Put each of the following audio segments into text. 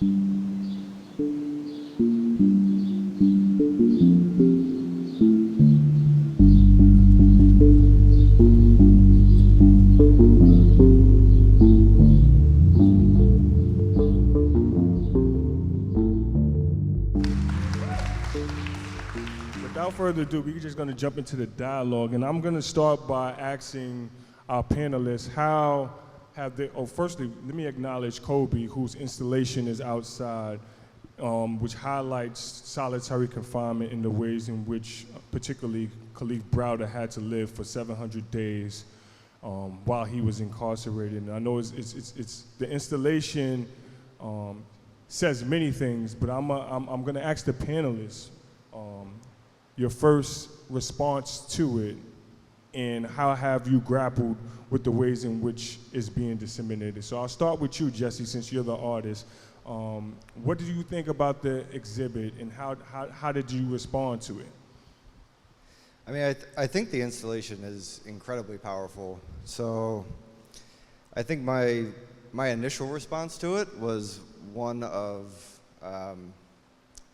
Without further ado, we're just going to jump into the dialogue, and I'm going to start by asking our panelists how have they, firstly, let me acknowledge Coby, whose installation is outside, which highlights solitary confinement in the ways in which particularly Kalief Browder had to live for 700 days while he was incarcerated. And I know it's the installation says many things, but I'm going to ask the panelists your first response to it, and how have you grappled with the ways in which it's being disseminated. So I'll start with you, Jesse, since you're the artist. What did you think about the exhibit, and how did you respond to it? I mean, I think the installation is incredibly powerful. So I think my initial response to it was one of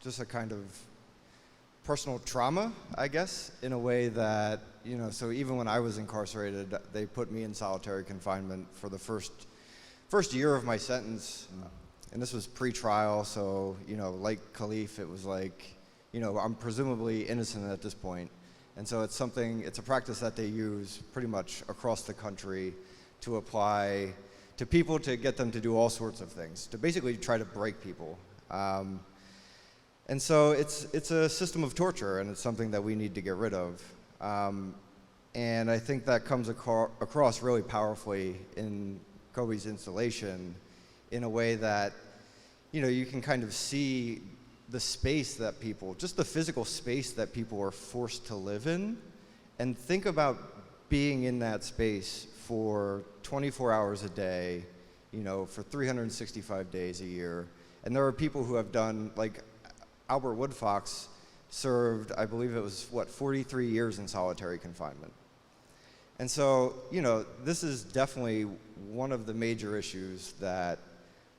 just a kind of personal trauma, I guess, in a way that, you know, so even when I was incarcerated, they put me in solitary confinement for the first year of my sentence. And this was pre-trial, so, you know, like Kalief, it was like, you know, I'm presumably innocent at this point. And so it's a practice that they use pretty much across the country to apply to people to get them to do all sorts of things, to basically try to break people. And so it's a system of torture, and it's something that we need to get rid of. And I think that comes across really powerfully in Coby's installation in a way that, you know, you can kind of see the space that people, just the physical space that people are forced to live in, and think about being in that space for 24 hours a day, you know, for 365 days a year. And there are people who have done, like, Albert Woodfox served, I believe it was, 43 years in solitary confinement. And so, you know, this is definitely one of the major issues that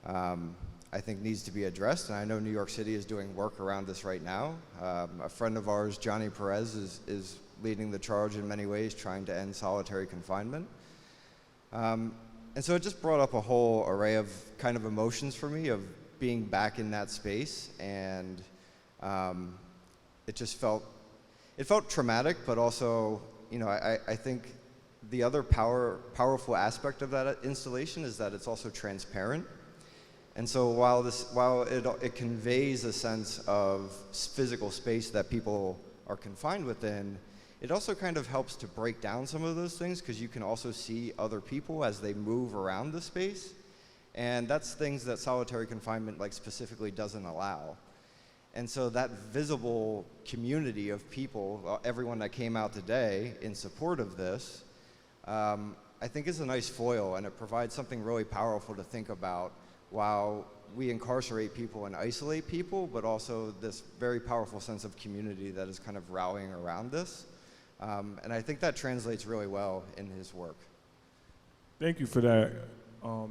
I think needs to be addressed. And I know New York City is doing work around this right now. A friend of ours, Johnny Perez, is leading the charge in many ways, trying to end solitary confinement. And so it just brought up a whole array of kind of emotions for me of being back in that space, and it just felt traumatic, but also, you know, I think the other powerful aspect of that installation is that it's also transparent. And so while it conveys a sense of physical space that people are confined within, it also kind of helps to break down some of those things, because you can also see other people as they move around the space. And that's things that solitary confinement, like, specifically doesn't allow. And so that visible community of people, everyone that came out today in support of this, I think is a nice foil, and it provides something really powerful to think about while we incarcerate people and isolate people, but also this very powerful sense of community that is kind of rallying around this. And I think that translates really well in his work. Thank you for that.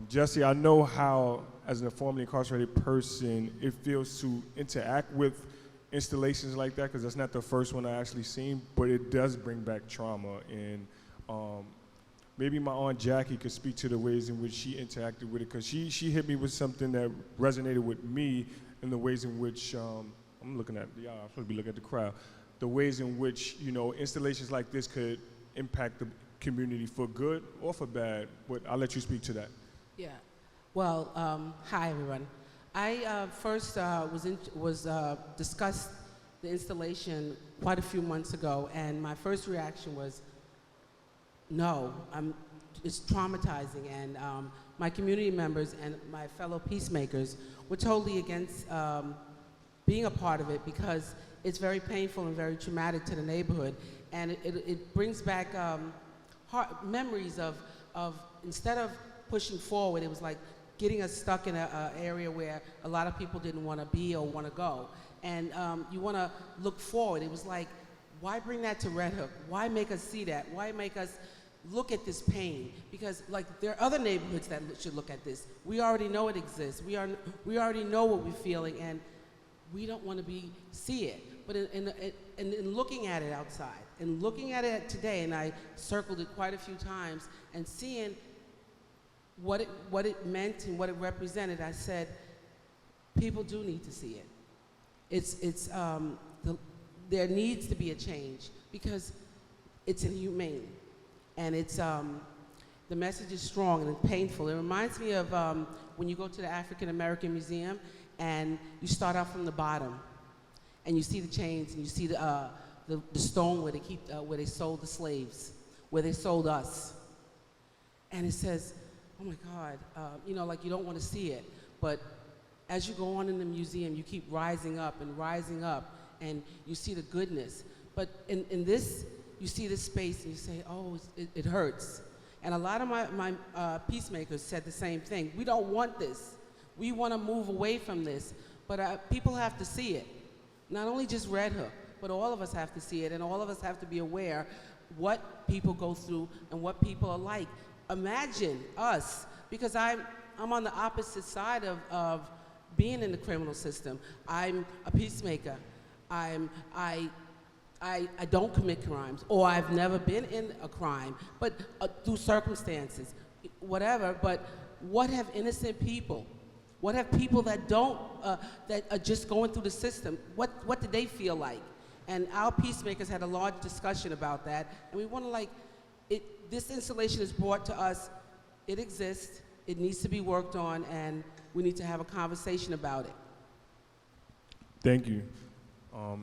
Jesse, I know how, as a formerly incarcerated person, it feels to interact with installations like that, because that's not the first one I actually seen, but it does bring back trauma. And maybe my Aunt Jackie could speak to the ways in which she interacted with it, because she hit me with something that resonated with me in the ways in which, I'm looking at, I'm supposed to be looking at the crowd, the ways in which, you know, installations like this could impact the community for good or for bad, but I'll let you speak to that. Yeah. Well, hi everyone. I first discussed the installation quite a few months ago, and my first reaction was, no, it's traumatizing, and my community members and my fellow peacemakers were totally against being a part of it, because it's very painful and very traumatic to the neighborhood, and it brings back memories of instead of pushing forward, it was like getting us stuck in an area where a lot of people didn't want to be or want to go. And you want to look forward. It was like, why bring that to Red Hook? Why make us see that? Why make us look at this pain, because like there are other neighborhoods that should look at this. We already know it exists. We already know what we're feeling, and we don't want to see it. But in looking at it outside, and looking at it today, and I circled it quite a few times, and seeing what it meant and what it represented, I said, people do need to see it. There needs to be a change, because it's inhumane, and the message is strong and it's painful. It reminds me of when you go to the African American Museum and you start out from the bottom, and you see the chains, and you see the stone where they sold the slaves, where they sold us, and it says, oh my God, like you don't want to see it, but as you go on in the museum, you keep rising up, and you see the goodness. But in this, you see this space, and you say, oh, it hurts. And a lot of my peacemakers said the same thing. We don't want this. We want to move away from this. But people have to see it. Not only just Red Hook, but all of us have to see it, and all of us have to be aware what people go through and what people are like. Imagine us, because I'm on the opposite side of being in the criminal system. I'm a peacemaker. I don't commit crimes, or I've never been in a crime, but through circumstances, whatever. But what have innocent people? What have people that don't, that are just going through the system? What did they feel like? And our peacemakers had a large discussion about that, and we want to this installation is brought to us. It exists. It needs to be worked on, and we need to have a conversation about it. Thank you.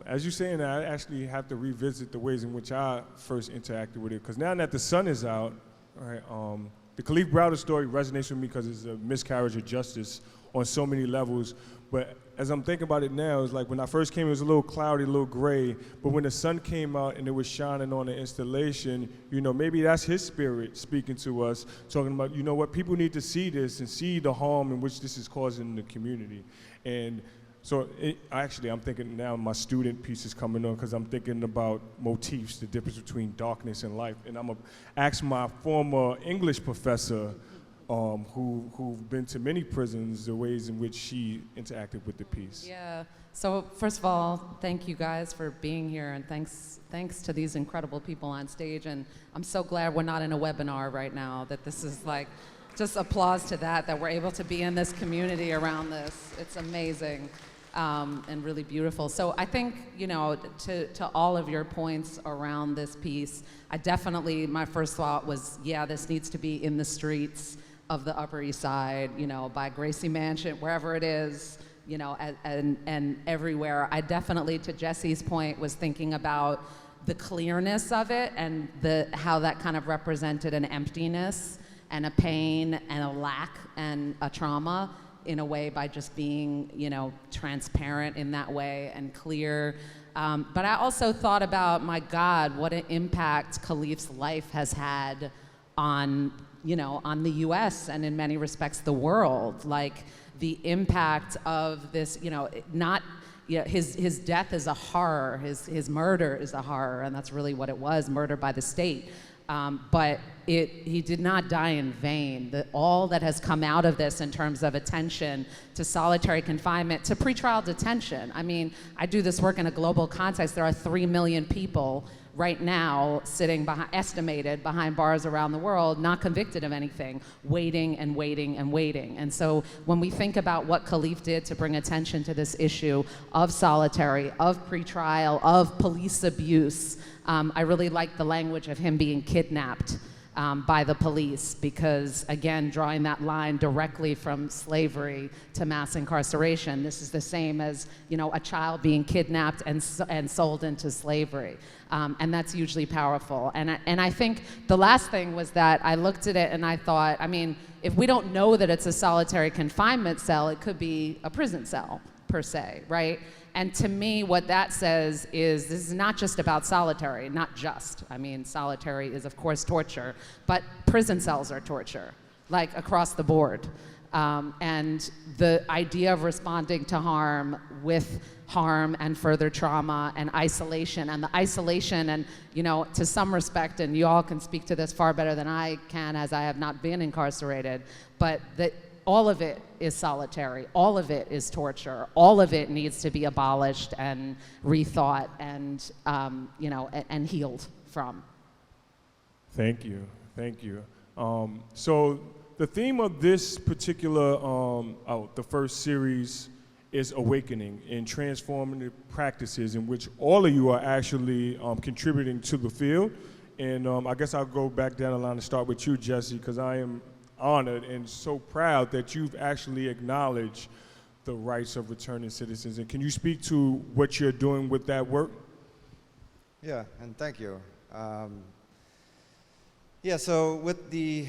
As you're saying that, I actually have to revisit the ways in which I first interacted with it, because now that the sun is out, right, the Kalief Browder story resonates with me because it's a miscarriage of justice on so many levels. But as I'm thinking about it now, it's like when I first came, it was a little cloudy, a little gray. But when the sun came out and it was shining on the installation, maybe that's his spirit speaking to us, talking about, what, people need to see this and see the harm in which this is causing the community. And so I'm thinking now my student piece is coming on, because I'm thinking about motifs, the difference between darkness and light. And I'm going to ask my former English professor, who've been to many prisons, the ways in which she interacted with the piece. Yeah. So first of all, thank you guys for being here, and thanks to these incredible people on stage. And I'm so glad we're not in a webinar right now, that this is like, just applause to that we're able to be in this community around this. It's amazing. And really beautiful. So I think, to all of your points around this piece, my first thought was, yeah, this needs to be in the streets of the Upper East Side, by Gracie Mansion, wherever it is, and everywhere. I definitely, to Jesse's point, was thinking about the clearness of it and how that kind of represented an emptiness and a pain and a lack and a trauma, in a way, by just being, transparent in that way and clear. But I also thought about, my God, what an impact Kalief's life has had on the U.S. and in many respects the world. Like the impact of this, his death is a horror, his murder is a horror, and that's really what it was, murder by the state. But he did not die in vain. All that has come out of this in terms of attention to solitary confinement, to pretrial detention. I mean, I do this work in a global context. There are 3 million people right now sitting estimated behind bars around the world, not convicted of anything, waiting and waiting and waiting. And so when we think about what Kalief did to bring attention to this issue of solitary, of pretrial, of police abuse, I really like the language of him being kidnapped by the police, because, again, drawing that line directly from slavery to mass incarceration, this is the same as, a child being kidnapped and sold into slavery. And that's hugely powerful. And I think the last thing was that I looked at it and I thought, if we don't know that it's a solitary confinement cell, it could be a prison cell, per se, right? And to me, what that says is this is not just about solitary, not just. Solitary is, of course, torture, but prison cells are torture, like across the board. And the idea of responding to harm with harm and further trauma and isolation, and the isolation, and to some respect, and you all can speak to this far better than I can, as I have not been incarcerated, but that all of it is solitary, all of it is torture, all of it needs to be abolished and rethought and and healed from. Thank you. So the theme of this particular, the first series is awakening and transformative practices, in which all of you are actually contributing to the field. And I guess I'll go back down the line and start with you, Jesse, because I am honored and so proud that you've actually acknowledged the rights of returning citizens. And can you speak to what you're doing with that work? Yeah, and thank you. So with the,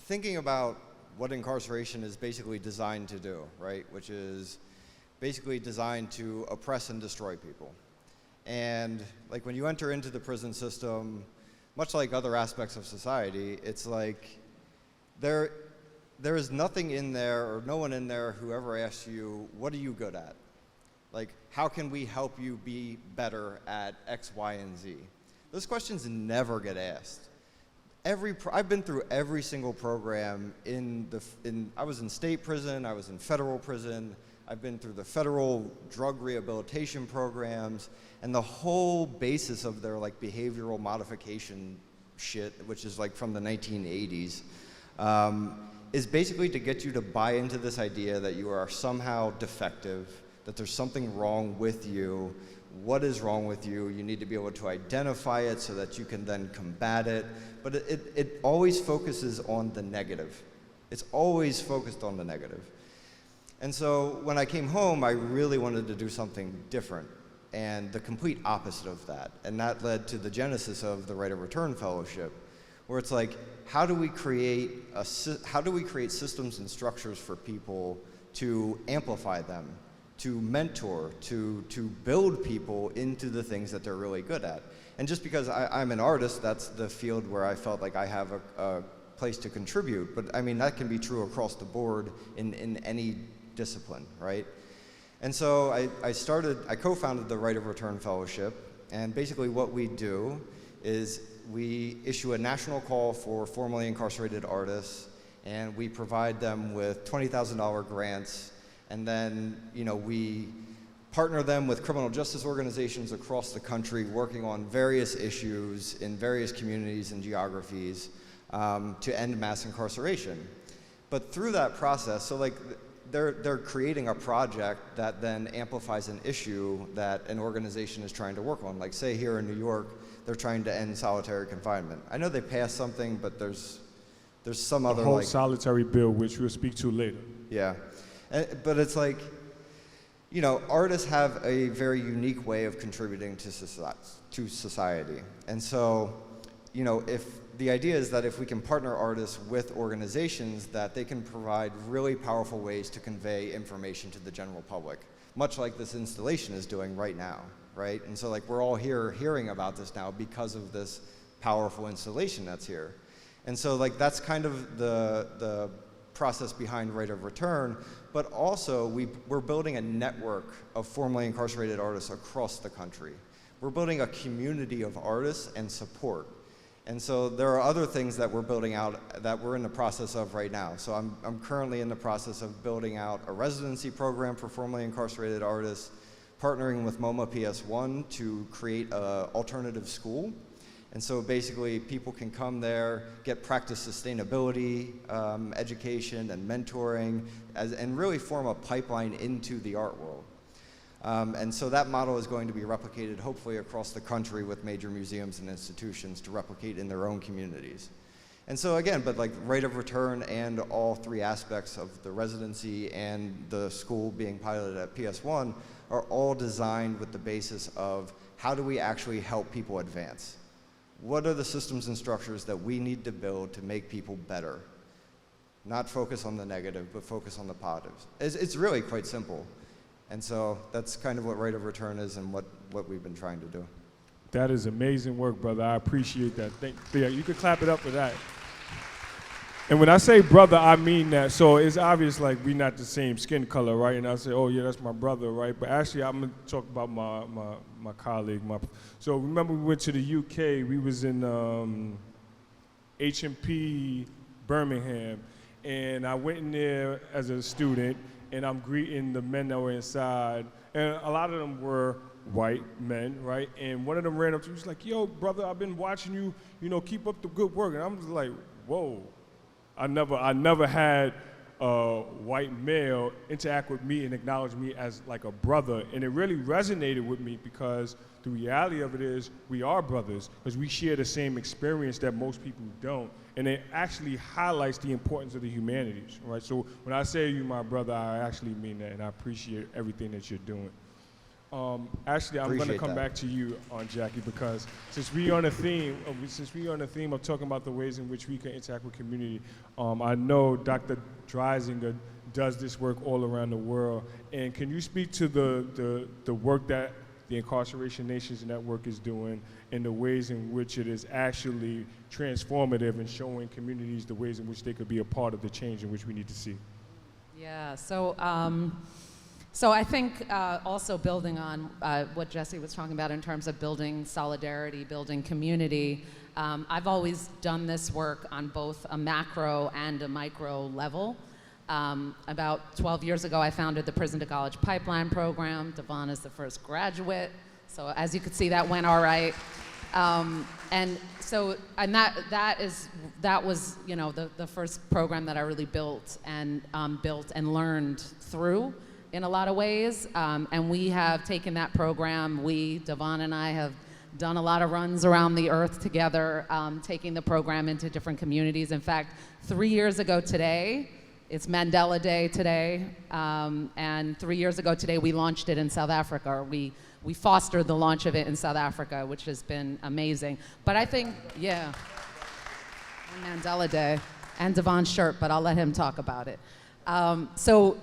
thinking about what incarceration is basically designed to do, right? Which is basically designed to oppress and destroy people. And like when you enter into the prison system, much like other aspects of society, it's like there is nothing in there or no one in there who ever asks you, what are you good at? Like, how can we help you be better at X, Y, and Z? Those questions never get asked. I've been through every single program I was in state prison, I was in federal prison, I've been through the federal drug rehabilitation programs, and the whole basis of their like behavioral modification shit, which is like from the 1980s, is basically to get you to buy into this idea that you are somehow defective, that there's something wrong with you. What is wrong with you? You need to be able to identify it so that you can then combat it. But it always focuses on the negative. It's always focused on the negative. And so when I came home, I really wanted to do something different and the complete opposite of that. And that led to the genesis of the Right of Return Fellowship, where it's like, how do we create systems and structures for people to amplify them, to mentor, to build people into the things that they're really good at. And just because I'm an artist, that's the field where I felt like I have a place to contribute. But I mean, that can be true across the board in any discipline, right? And so I co-founded the Right of Return Fellowship, and basically what we do is we issue a national call for formerly incarcerated artists, and we provide them with $20,000 grants. And then, we partner them with criminal justice organizations across the country working on various issues in various communities and geographies to end mass incarceration. But through that process, so like they're creating a project that then amplifies an issue that an organization is trying to work on. Like say here in New York, they're trying to end solitary confinement. I know they passed something, but there's some other whole solitary bill, which we'll speak to later. Yeah. But it's like, artists have a very unique way of contributing to society. And so, if the idea is that if we can partner artists with organizations, that they can provide really powerful ways to convey information to the general public, much like this installation is doing right now, right? And so like we're all here hearing about this now because of this powerful installation that's here. And so like that's kind of the process behind Right of Return, but also we're building a network of formerly incarcerated artists across the country. We're building a community of artists and support. And so there are other things that we're building out that we're in the process of right now. So I'm currently in the process of building out a residency program for formerly incarcerated artists, partnering with MoMA PS1 to create an alternative school. And so basically people can come there, get practice sustainability education and mentoring, and really form a pipeline into the art world. And so that model is going to be replicated hopefully across the country with major museums and institutions to replicate in their own communities. And so again, but like Right of Return and all three aspects of the residency and the school being piloted at PS1 are all designed with the basis of how do we actually help people advance? What are the systems and structures that we need to build to make people better? Not focus on the negative, but focus on the positives. It's really quite simple. And so that's kind of what Right of Return is and what we've been trying to do. That is amazing work, brother. I appreciate that. You could clap it up for that. And when I say brother, I mean that. So it's obvious like we're not the same skin color, right? And I say, oh yeah, that's my brother, right? But actually, I'm gonna talk about my colleague. So remember we went to the UK. We was in H&P Birmingham, and I went in there as a student, and I'm greeting the men that were inside, and a lot of them were white men, right? And one of them ran up to me, he was like, yo, brother, I've been watching you, you know, keep up the good work. And I'm just like, whoa. I never had a white male interact with me and acknowledge me as like a brother. And it really resonated with me because the reality of it is we are brothers because we share the same experience that most people don't. And it actually highlights the importance of the humanities, right? So when I say you my brother, I actually mean that, and I appreciate everything that you're doing. Actually, I'm going to come back to you, Jackie, because since we on a theme of talking about the ways in which we can interact with community, I know Dr. Dreisinger does this work all around the world. And can you speak to the work that the Incarceration Nations Network is doing and the ways in which it is actually transformative and showing communities the ways in which they could be a part of the change in which we need to see? Yeah, so I think also building on what Jesse was talking about in terms of building solidarity, building community, I've always done this work on both a macro and a micro level. About 12 years ago, I founded the Prison to College Pipeline Program. Devon is the first graduate, so as you could see, that went all right. And that was you know the first program that I really built and learned through in a lot of ways, and we have taken that program. Devon and I have done a lot of runs around the earth together, taking the program into different communities. In fact, 3 years ago today, it's Mandela Day today, and 3 years ago today we launched it in South Africa. We fostered the launch of it in South Africa, which has been amazing. But I think, yeah, Mandela Day, and Devon's shirt, but I'll let him talk about it. So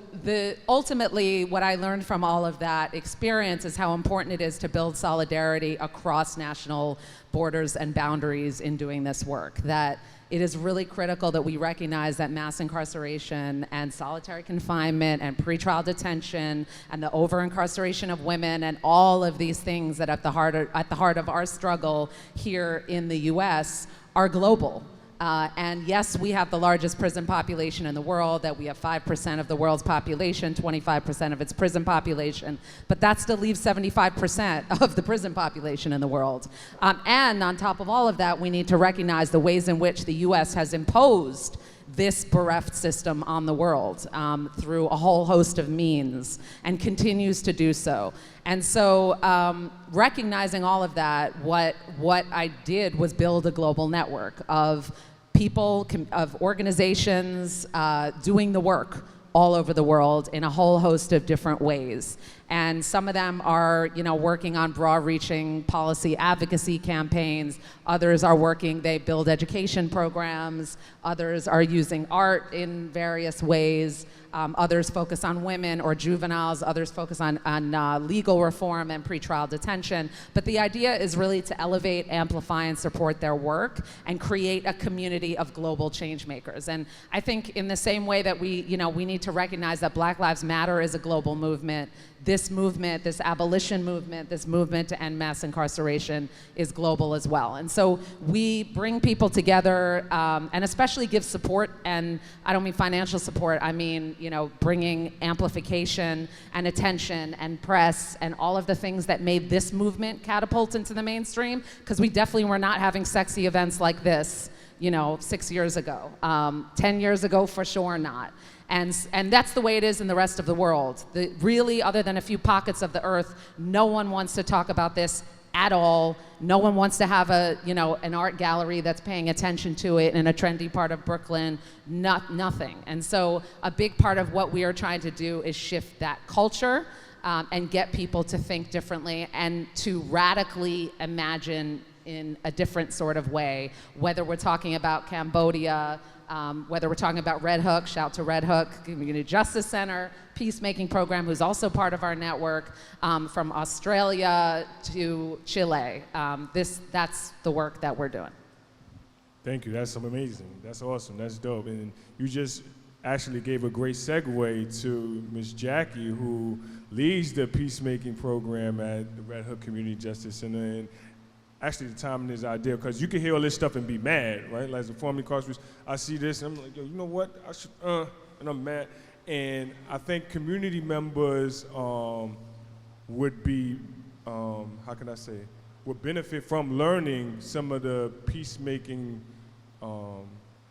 ultimately, what I learned from all of that experience is how important it is to build solidarity across national borders and boundaries in doing this work. That it is really critical that we recognize that mass incarceration and solitary confinement and pretrial detention and the over-incarceration of women and all of these things that at the heart of our struggle here in the US are global. And yes, we have the largest prison population in the world, that we have 5% of the world's population, 25% of its prison population, but that still leaves 75% of the prison population in the world. And on top of all of that, we need to recognize the ways in which the US has imposed this bereft system on the world through a whole host of means and continues to do so. And so recognizing all of that, what I did was build a global network of people, of organizations doing the work all over the world in a whole host of different ways. And some of them are, working on broad-reaching policy advocacy campaigns. Others are they build education programs. Others are using art in various ways. Others focus on women or juveniles. Others focus on legal reform and pretrial detention. But the idea is really to elevate, amplify, and support their work and create a community of global change makers. And I think in the same way that we need to recognize that Black Lives Matter is a global movement, this movement, this abolition movement, this movement to end mass incarceration is global as well. And so we bring people together and especially give support, and I don't mean financial support, I mean, bringing amplification and attention and press and all of the things that made this movement catapult into the mainstream, because we definitely were not having sexy events like this, 6 years ago. 10 years ago, for sure not. And that's the way it is in the rest of the world. Really, other than a few pockets of the earth, no one wants to talk about this at all. No one wants to have an art gallery that's paying attention to it in a trendy part of Brooklyn. Nothing. And so a big part of what we are trying to do is shift that culture and get people to think differently and to radically imagine in a different sort of way, whether we're talking about Cambodia, whether we're talking about Red Hook, shout to Red Hook, Community Justice Center, Peacemaking Program, who's also part of our network, from Australia to Chile. That's the work that we're doing. Thank you. That's amazing. That's awesome. That's dope. And you just actually gave a great segue to Ms. Jackie, who leads the Peacemaking Program at the Red Hook Community Justice Center. And actually, the timing is ideal because you can hear all this stuff and be mad, right? Like as a former incarcerated, I see this and I'm like, yo, you know what? I should, and I'm mad. And I think community members would be, how can I say, would benefit from learning some of the peacemaking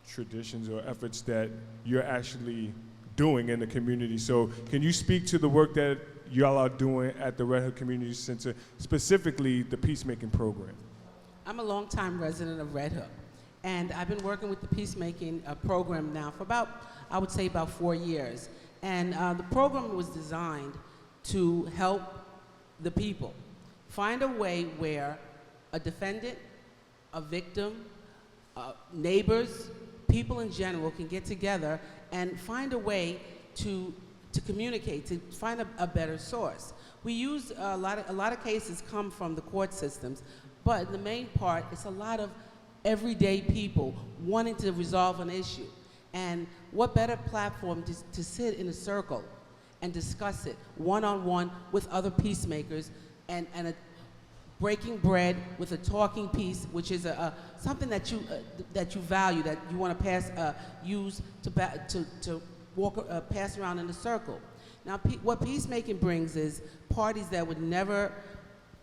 traditions or efforts that you're actually doing in the community. So can you speak to the work that y'all are doing at the Red Hook Community Center, specifically the Peacemaking Program? I'm a longtime resident of Red Hook, and I've been working with the Peacemaking Program now for about, I would say about 4 years. And the program was designed to help the people find a way where a defendant, a victim, neighbors, people in general can get together and find a way to communicate, to find a better source. We use a lot of cases come from the court systems, but the main part is a lot of everyday people wanting to resolve an issue. And what better platform to sit in a circle and discuss it one-on-one with other peacemakers and breaking bread with a talking piece, which is something that you value, that you want to use to pass around in a circle. Now, what peacemaking brings is parties that would never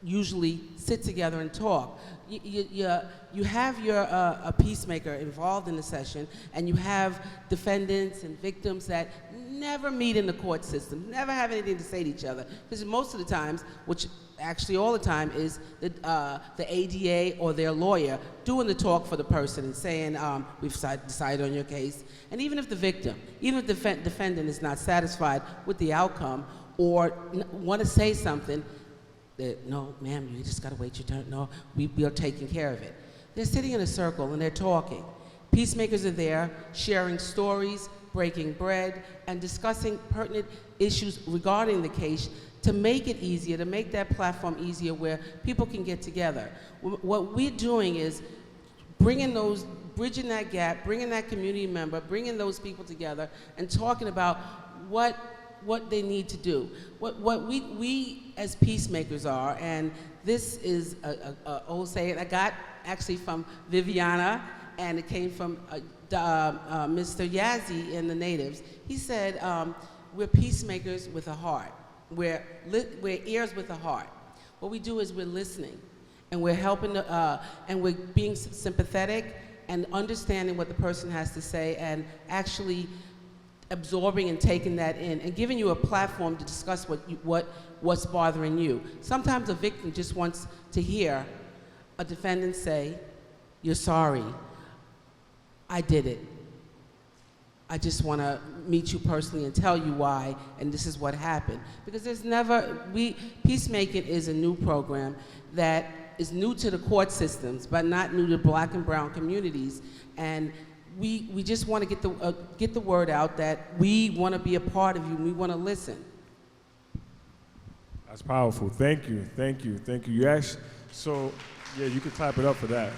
usually sit together and talk. You have a peacemaker involved in the session, and you have defendants and victims that never meet in the court system, never have anything to say to each other, because most of the times, which actually all the time, is the ADA or their lawyer doing the talk for the person and saying, we've decided on your case. And even if the victim, even if the defendant is not satisfied with the outcome or want to say something, no, ma'am, you just got to wait your turn. No, we are taking care of it. They're sitting in a circle and they're talking. Peacemakers are there sharing stories, breaking bread, and discussing pertinent issues regarding the case to make it easier, to make that platform easier where people can get together. What we're doing is bringing that gap, bringing that community member, bringing those people together and talking about what they need to do. What we as peacemakers are, and this is a old saying I got actually from Viviana, and it came from Mr. Yazzie in the Natives. He said, we're peacemakers with a heart. We're ears with a heart. What we do is we're listening, and we're helping, and we're being sympathetic and understanding what the person has to say, and actually absorbing and taking that in, and giving you a platform to discuss what's bothering you. Sometimes a victim just wants to hear a defendant say, "You're sorry. I did it. I just want to meet you personally and tell you why, and this is what happened." Because Peacemaking is a new program that is new to the court systems, but not new to Black and brown communities. And we just want to get the word out that we want to be a part of you, and we want to listen. That's powerful. Thank you, thank you, thank you. So, yeah, you can clap it up for that.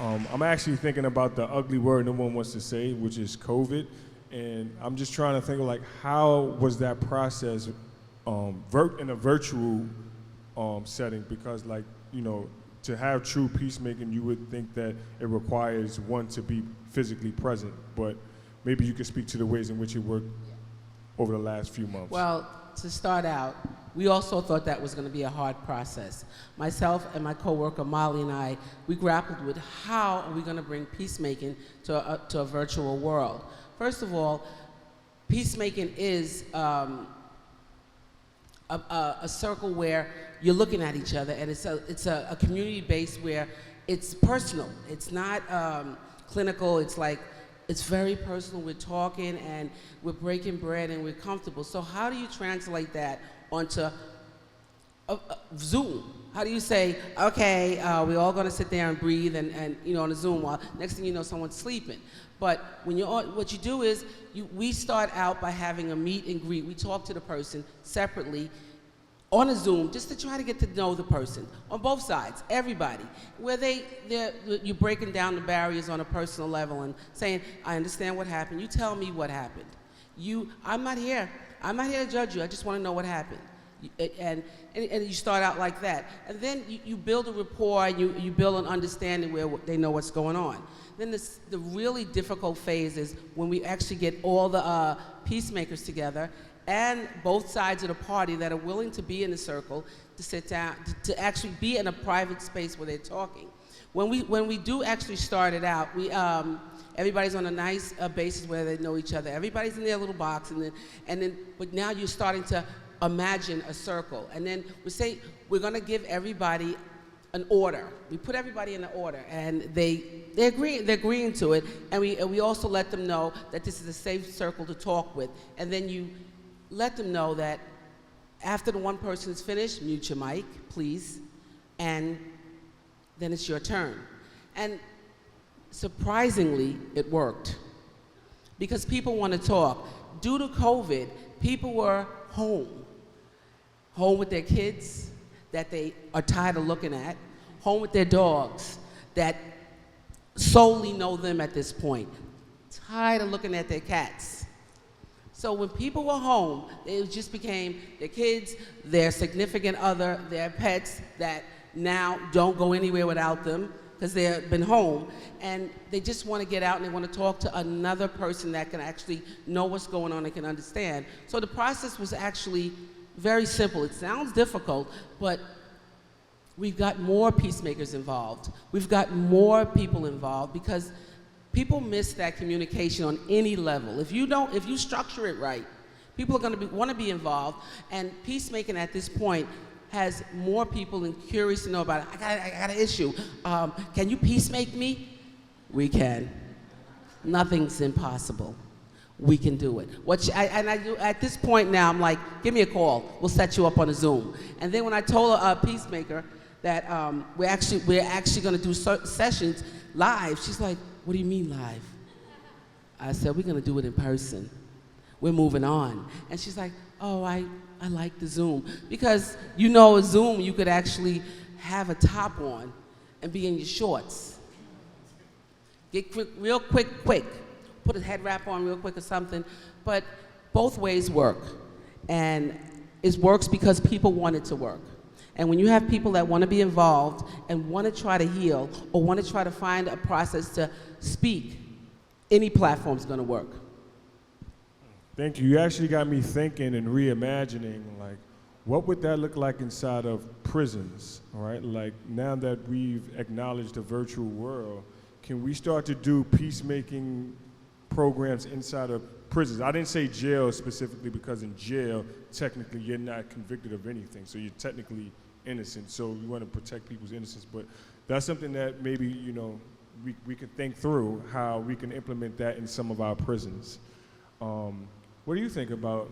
I'm actually thinking about the ugly word no one wants to say, which is COVID, and I'm just trying to think of, like, how was that process in a virtual setting? Because, like, you know, to have true peacemaking, you would think that it requires one to be physically present, but maybe you could speak to the ways in which it worked over the last few months. Well, to start out, we also thought that was going to be a hard process. Myself and my coworker Molly and I, we grappled with how are we going to bring peacemaking to a virtual world. First of all, peacemaking is a circle where you're looking at each other, and it's a community base where it's personal. It's not clinical. It's very personal. We're talking and we're breaking bread and we're comfortable. So how do you translate that onto Zoom? How do you say, okay, we're all going to sit there and breathe and you know, on a Zoom while next thing you know someone's sleeping? But when what you do is we start out by having a meet and greet. We talk to the person separately on a Zoom, just to try to get to know the person on both sides, everybody, where you're breaking down the barriers on a personal level and saying, I understand what happened. You tell me what happened. I'm not here to judge you. I just want to know what happened. And you start out like that. And then you build a rapport, and you build an understanding where they know what's going on. Then the really difficult phase is when we actually get all the peacemakers together and both sides of the party that are willing to be in a circle, to sit down, to actually be in a private space where they're talking. When we do actually start it out, everybody's on a nice basis where they know each other. Everybody's in their little box, but now you're starting to imagine a circle. And then we say, we're gonna give everybody an order. We put everybody in an order, and they're agreeing to it, and we also let them know that this is a safe circle to talk with. And then you let them know that after the one person is finished, mute your mic, please, and then it's your turn. And surprisingly, it worked, because people want to talk. Due to COVID, people were home with their kids that they are tired of looking at, home with their dogs that solely know them at this point, tired of looking at their cats. So when people were home, it just became their kids, their significant other, their pets that now don't go anywhere without them because they've been home, and they just want to get out and they want to talk to another person that can actually know what's going on and can understand. So the process was actually very simple. It sounds difficult, but we've got more peacemakers involved. We've got more people involved because people miss that communication on any level. If you structure it right, people are going to want to be involved, and peacemaking at this point has more people and curious to know about it. I got an issue. Can you peacemake me? We can. Nothing's impossible. We can do it. At this point now, I'm like, give me a call. We'll set you up on a Zoom. And then when I told a peacemaker that we're actually going to do sessions live, she's like, what do you mean live? I said, we're going to do it in person. We're moving on. And she's like, oh, I like the Zoom. Because a Zoom, you could actually have a top on and be in your shorts. Get real quick. Put a head wrap on real quick or something. But both ways work. And it works because people want it to work. And when you have people that want to be involved and want to try to heal or want to try to find a process to speak, any platform's going to work. Thank you. You actually got me thinking and reimagining, like, what would that look like inside of prisons, all right? Like, now that we've acknowledged the virtual world, can we start to do peacemaking programs inside of prisons? I didn't say jail specifically because in jail, technically, you're not convicted of anything, so you're technically innocent, so we want to protect people's innocence, but that's something that maybe, we can think through how we can implement that in some of our prisons. What do you think about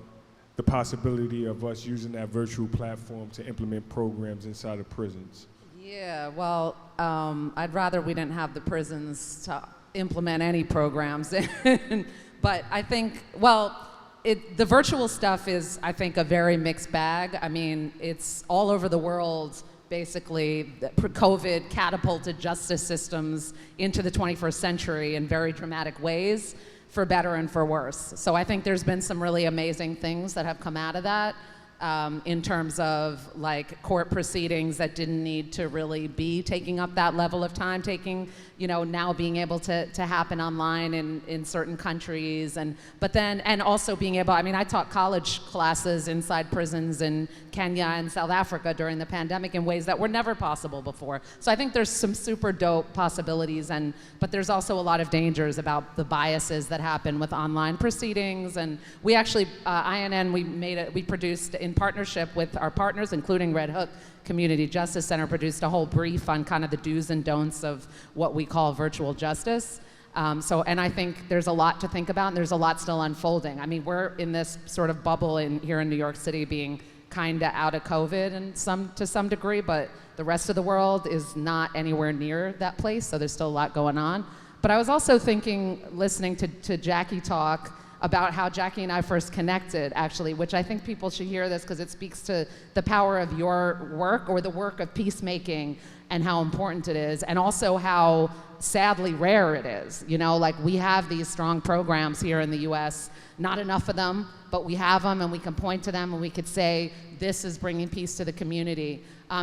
the possibility of us using that virtual platform to implement programs inside of prisons? Yeah, well, I'd rather we didn't have the prisons to implement any programs. But I think, the virtual stuff is, I think, a very mixed bag. I mean, it's all over the world. Basically, COVID catapulted justice systems into the 21st century in very dramatic ways, for better and for worse. So I think there's been some really amazing things that have come out of that. In terms of like court proceedings that didn't need to really be taking up that level of time, now being able to happen online in certain countries, and also being able, I taught college classes inside prisons in Kenya and South Africa during the pandemic in ways that were never possible before. So I think there's some super dope possibilities, but there's also a lot of dangers about the biases that happen with online proceedings. And we actually, INN, we produced in partnership with our partners, including Red Hook Community Justice Center, produced a whole brief on kind of the do's and don'ts of what we call virtual justice. And I think there's a lot to think about, and there's a lot still unfolding. We're in this sort of bubble here in New York City, being kind of out of COVID to some degree, but the rest of the world is not anywhere near that place, so there's still a lot going on. But I was also thinking, listening to Jackie talk, about how Jackie and I first connected, actually, which I think people should hear this because it speaks to the power of your work, or the work of peacemaking, and how important it is, and also how sadly rare it is. You know, like, we have these strong programs here in the US, not enough of them, but we have them, and we can point to them, and we could say, this is bringing peace to the community.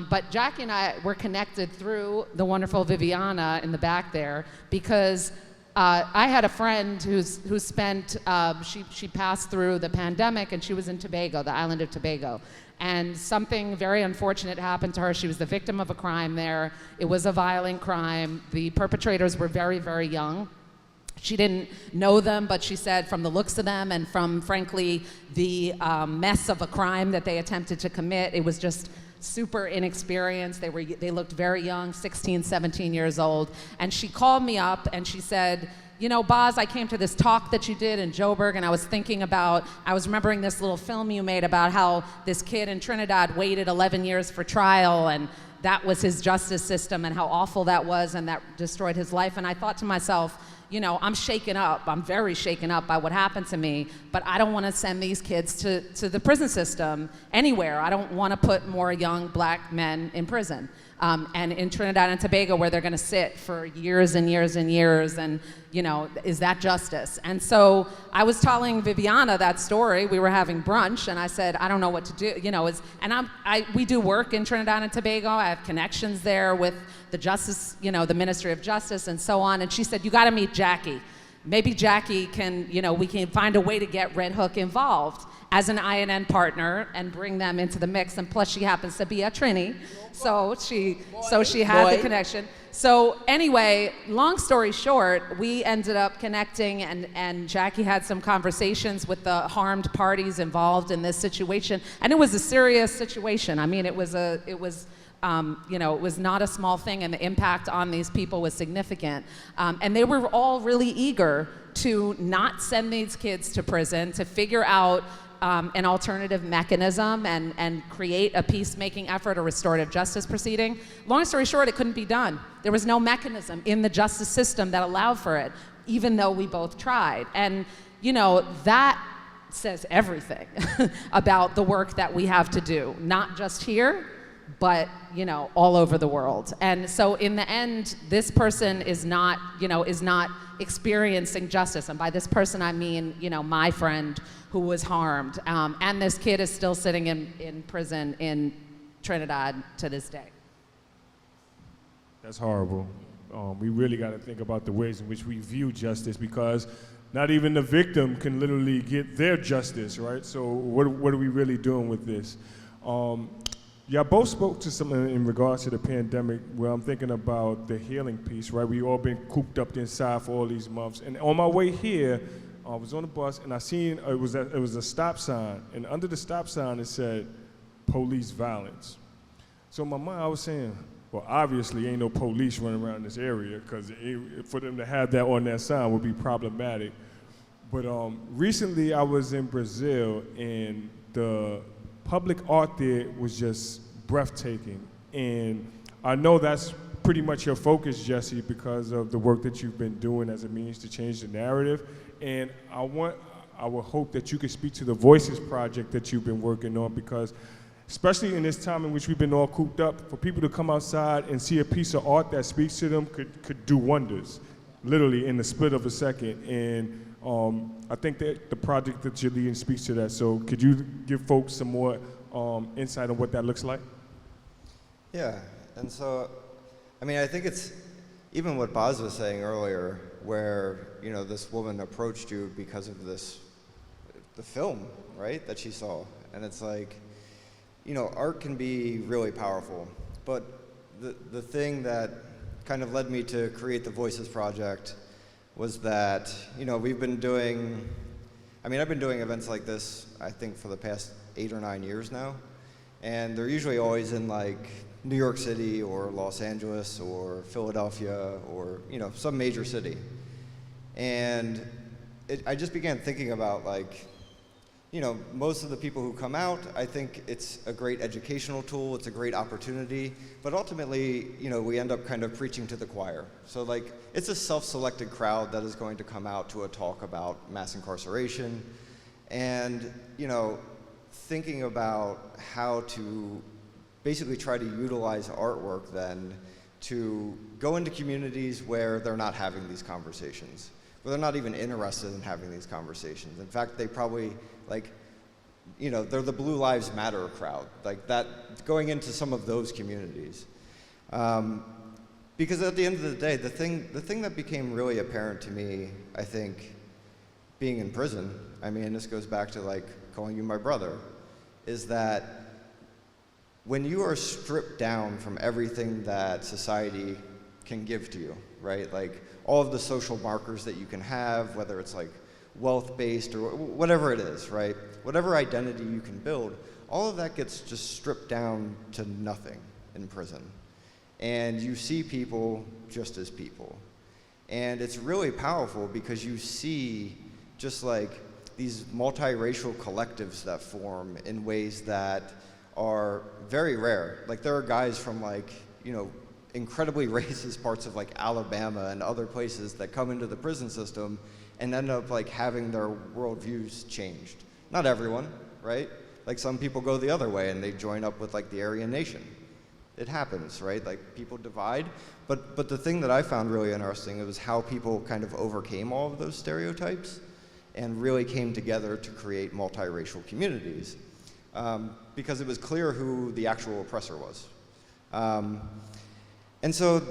But Jackie and I were connected through the wonderful Viviana in the back there, because I had a friend who spent, she passed through the pandemic, and she was in Tobago, the island of Tobago. And something very unfortunate happened to her. She was the victim of a crime there. It was a violent crime. The perpetrators were very, very young. She didn't know them, but she said from the looks of them and from, frankly, the mess of a crime that they attempted to commit, it was just super inexperienced. They looked very young, 16, 17 years old. And she called me up and she said, you know, Boz, I came to this talk that you did in Joburg, and I was remembering this little film you made about how this kid in Trinidad waited 11 years for trial, and that was his justice system, and how awful that was, and that destroyed his life. And I thought to myself, you know, I'm shaken up. I'm very shaken up by what happened to me, but I don't want to send these kids to the prison system anywhere. I don't want to put more young black men in prison. And in Trinidad and Tobago, where they're going to sit for years and years and years, and, you know, is that justice? And so I was telling Viviana that story. We were having brunch, and I said, I don't know what to do, you know, we do work in Trinidad and Tobago. I have connections there with the justice, you know, the Ministry of Justice and so on. And she said, you got to meet Jackie. Maybe Jackie can, you know, we can find a way to get Red Hook involved as an INN partner and bring them into the mix. And plus, she happens to be a Trini, so she had the connection. So anyway, long story short, we ended up connecting, and Jackie had some conversations with the harmed parties involved in this situation, and it was a serious situation. I mean, it was not a small thing, and the impact on these people was significant. And they were all really eager to not send these kids to prison, to figure out an alternative mechanism and create a peacemaking effort, a restorative justice proceeding. Long story short, it couldn't be done. There was no mechanism in the justice system that allowed for it, even though we both tried. And, you know, that says everything about the work that we have to do, not just here, but, you know, all over the world. And so in the end, this person is not experiencing justice. And by this person, I mean, you know, my friend who was harmed. And this kid is still sitting in prison in Trinidad to this day. That's horrible. We really got to think about the ways in which we view justice, because not even the victim can literally get their justice, right? So what are we really doing with this? Y'all both spoke to something in regards to the pandemic, where I'm thinking about the healing piece, right? We all been cooped up inside for all these months. And on my way here, I was on the bus, and I seen it was a stop sign, and under the stop sign it said police violence. So in my mind I was saying, well, obviously ain't no police running around this area, because for them to have that on that sign would be problematic. But recently I was in Brazil, and the public art there was just breathtaking. And I know that's pretty much your focus, Jesse, because of the work that you've been doing as a means to change the narrative. And I would hope that you could speak to the Voices project that you've been working on, because especially in this time in which we've been all cooped up, for people to come outside and see a piece of art that speaks to them could do wonders, literally in the split of a second. And I think that the project that you're leading speaks to that. So could you give folks some more insight on what that looks like? Yeah, and so, I mean, I think it's even what Boz was saying earlier, where, you know, this woman approached you because of the film, right, that she saw. And it's like, you know, art can be really powerful, but the thing that kind of led me to create the Voices Project was that, you know, I've been doing events like this, I think, for the past 8 or 9 years now, and they're usually always in, like, New York City or Los Angeles or Philadelphia or, you know, some major city. And I just began thinking about, like, you know, most of the people who come out, I think it's a great educational tool, it's a great opportunity, but ultimately, you know, we end up kind of preaching to the choir. So like, it's a self-selected crowd that is going to come out to a talk about mass incarceration, and, you know, thinking about how to basically try to utilize artwork then to go into communities where they're not having these conversations, where they're not even interested in having these conversations. In fact, they probably, like, you know, they're the Blue Lives Matter crowd, like that, going into some of those communities. Because at the end of the day, the thing that became really apparent to me, I think, being in prison, I mean, this goes back to like calling you my brother, is that when you are stripped down from everything that society can give to you, right? Like all of the social markers that you can have, whether it's like wealth-based or whatever it is, right? Whatever identity you can build, all of that gets just stripped down to nothing in prison. And you see people just as people. And it's really powerful because you see just like these multiracial collectives that form in ways that are very rare. Like there are guys from like, you know, incredibly racist parts of like Alabama and other places that come into the prison system and end up like having their worldviews changed. Not everyone, right? Like some people go the other way and they join up with like the Aryan Nation. It happens, right? Like people divide. But the thing that I found really interesting was how people kind of overcame all of those stereotypes and really came together to create multiracial communities. Because it was clear who the actual oppressor was. And so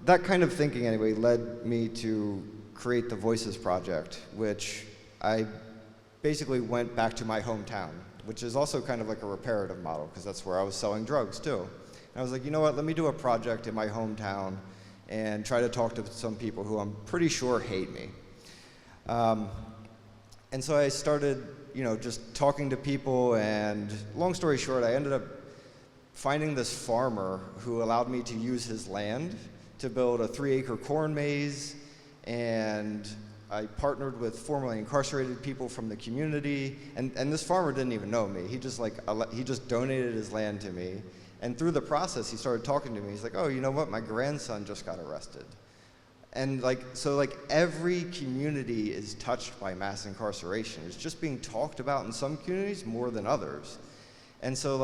that kind of thinking anyway led me to create the Voices Project, which I basically went back to my hometown, which is also kind of like a reparative model because that's where I was selling drugs too. And I was like, you know what, let me do a project in my hometown and try to talk to some people who I'm pretty sure hate me. And so I started, you know, just talking to people, and long story short, I ended up finding this farmer who allowed me to use his land to build a 3-acre corn maze, and I partnered with formerly incarcerated people from the community, and this farmer didn't even know me. He just donated his land to me, and through the process, he started talking to me. He's like, oh, you know what, my grandson just got arrested. And so every community is touched by mass incarceration. It's just being talked about in some communities more than others. And so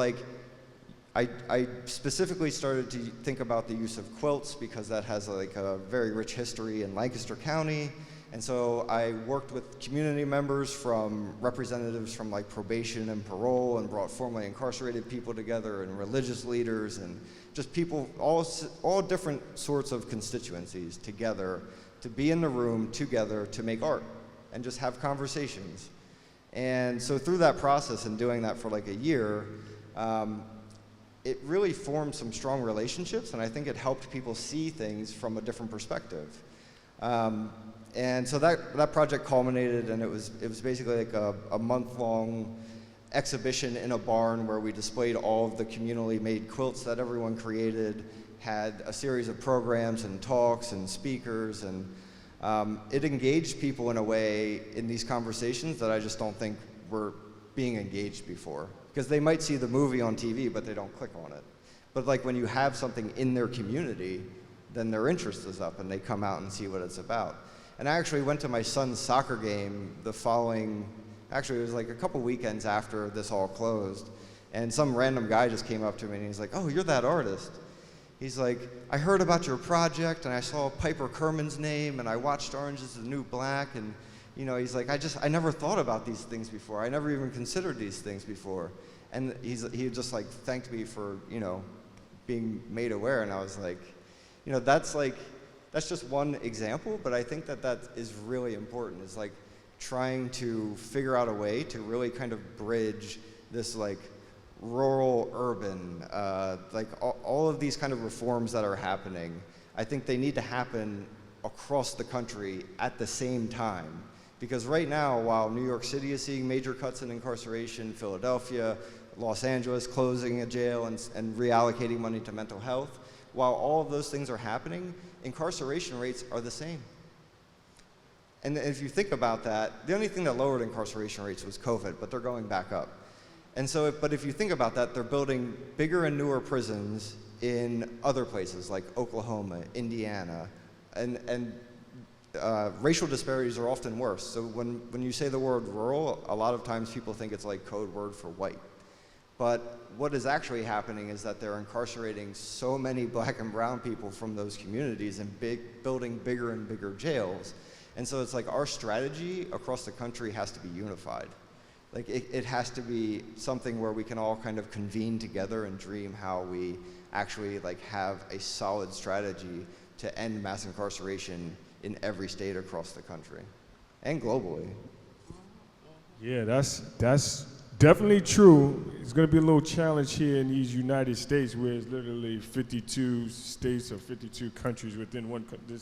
I specifically started to think about the use of quilts because that has like a very rich history in Lancaster County. And so I worked with community members from representatives from like probation and parole, and brought formerly incarcerated people together, and religious leaders, and just people, all different sorts of constituencies together to be in the room together to make art and just have conversations. And so through that process and doing that for like a year, it really formed some strong relationships, and I think it helped people see things from a different perspective. And so that project culminated, and it was basically like a month-long exhibition in a barn where we displayed all of the communally made quilts that everyone created, had a series of programs and talks and speakers, and it engaged people in a way in these conversations that I just don't think were being engaged before. Because they might see the movie on TV, but they don't click on it. But like when you have something in their community, then their interest is up and they come out and see what it's about. And I actually went to my son's soccer game the following, actually it was like a couple weekends after this all closed, and some random guy just came up to me and he's like, oh, you're that artist. He's like, I heard about your project and I saw Piper Kerman's name and I watched Orange is the New Black, and you know, he's like, I never thought about these things before. I never even considered these things before. And he just like thanked me for, you know, being made aware, and I was like, you know, that's just one example, but I think that is really important, is like trying to figure out a way to really kind of bridge this like rural, urban, like all of these kind of reforms that are happening. I think they need to happen across the country at the same time. Because right now, while New York City is seeing major cuts in incarceration, Philadelphia, Los Angeles closing a jail and reallocating money to mental health, while all of those things are happening, incarceration rates are the same. And if you think about that, the only thing that lowered incarceration rates was COVID, but they're going back up. And so, but if you think about that, they're building bigger and newer prisons in other places like Oklahoma, Indiana, and racial disparities are often worse. So when you say the word rural, a lot of times people think it's like code word for white. But what is actually happening is that they're incarcerating so many black and brown people from those communities and building bigger and bigger jails. And so it's like our strategy across the country has to be unified. Like it has to be something where we can all kind of convene together and dream how we actually like have a solid strategy to end mass incarceration in every state across the country and globally. Yeah, that's definitely true. It's going to be a little challenge here in these United States, where it's literally 52 states or 52 countries within one country.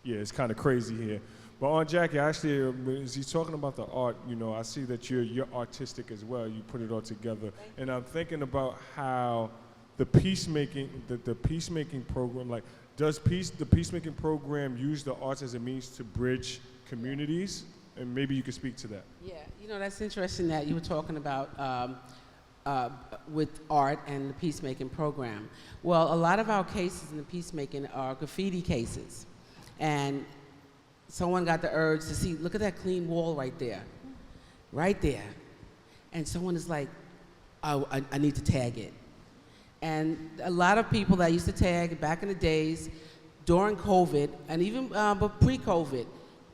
Yeah, it's kind of crazy here. But on Jackie, actually, as he's talking about the art, you know, I see that you're artistic as well. You put it all together, and I'm thinking about how the peacemaking program, like, does the peacemaking program use the arts as a means to bridge communities? And maybe you could speak to that. Yeah, you know, that's interesting that you were talking about with art and the peacemaking program. Well, a lot of our cases in the peacemaking are graffiti cases. And someone got the urge to see, look at that clean wall right there. And someone is like, oh, I need to tag it. And a lot of people that used to tag back in the days, during COVID, and even but pre-COVID,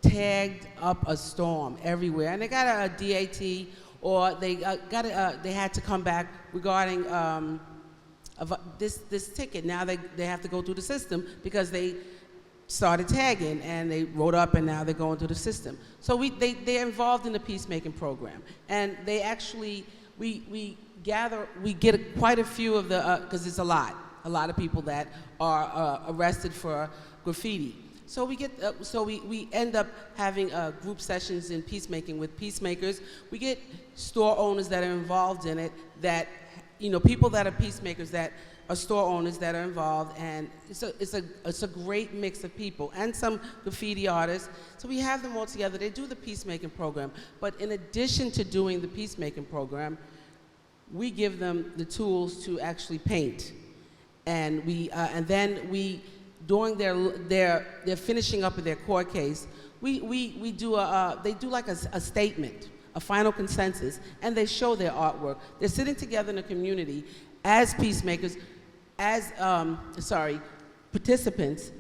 tagged up a storm everywhere. And they got a DAT, or they they had to come back regarding this ticket. Now they have to go through the system because they started tagging and they wrote up, and now they're going through the system. So they're involved in the peacemaking program, and they actually we get quite a few of the because it's a lot of people that are arrested for graffiti. So we end up having group sessions in peacemaking with peacemakers. We get store owners that are involved in it, that, you know, people that are peacemakers that are store owners that are involved, and it's a great mix of people, and some graffiti artists. So we have them all together. They do the peacemaking program, but in addition to doing the peacemaking program, we give them the tools to actually paint, and then we. During their finishing up of their court case, they do like a statement, a final consensus, and they show their artwork. They're sitting together in a community as peacemakers, as participants,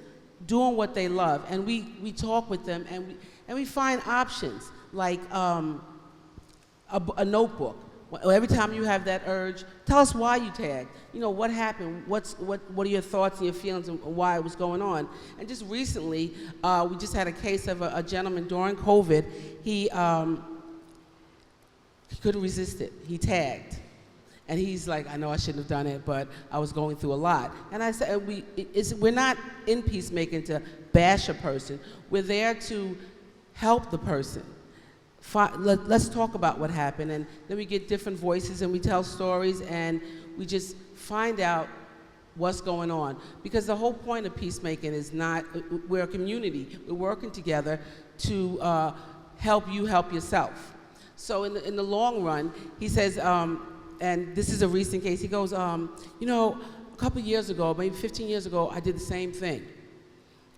doing what they love, and we talk with them, and we find options like a notebook. Every time you have that urge, tell us why you tagged. You know, what happened, what are your thoughts and your feelings and why it was going on. And just recently, we just had a case of a gentleman during COVID. He couldn't resist it. He tagged. And he's like, I know I shouldn't have done it, but I was going through a lot. And I said, we're not in peacemaking to bash a person. We're there to help the person. Let's talk about what happened, and then we get different voices and we tell stories, and we just find out what's going on. Because the whole point of peacemaking is we're a community. We're working together to help you help yourself. So in the long run, he says, and this is a recent case, he goes, you know, a couple years ago, maybe 15 years ago, I did the same thing.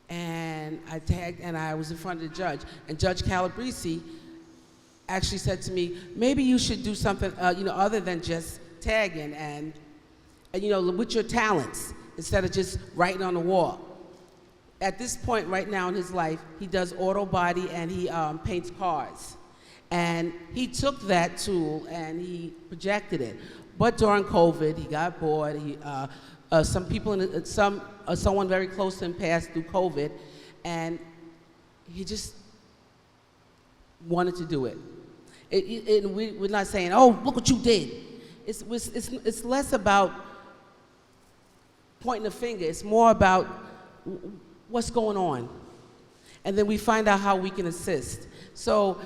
And I tagged, and I was in front of the judge, and Judge Calabrese actually said to me, maybe you should do something, other than just tagging and with your talents, instead of just writing on the wall. At this point right now in his life, he does auto body and he paints cars. And he took that tool and he projected it. But during COVID, he got bored. Someone very close to him passed through COVID, and he just wanted to do it. We're not saying, oh, look what you did. It's less about pointing a finger. It's more about what's going on. And then we find out how we can assist. So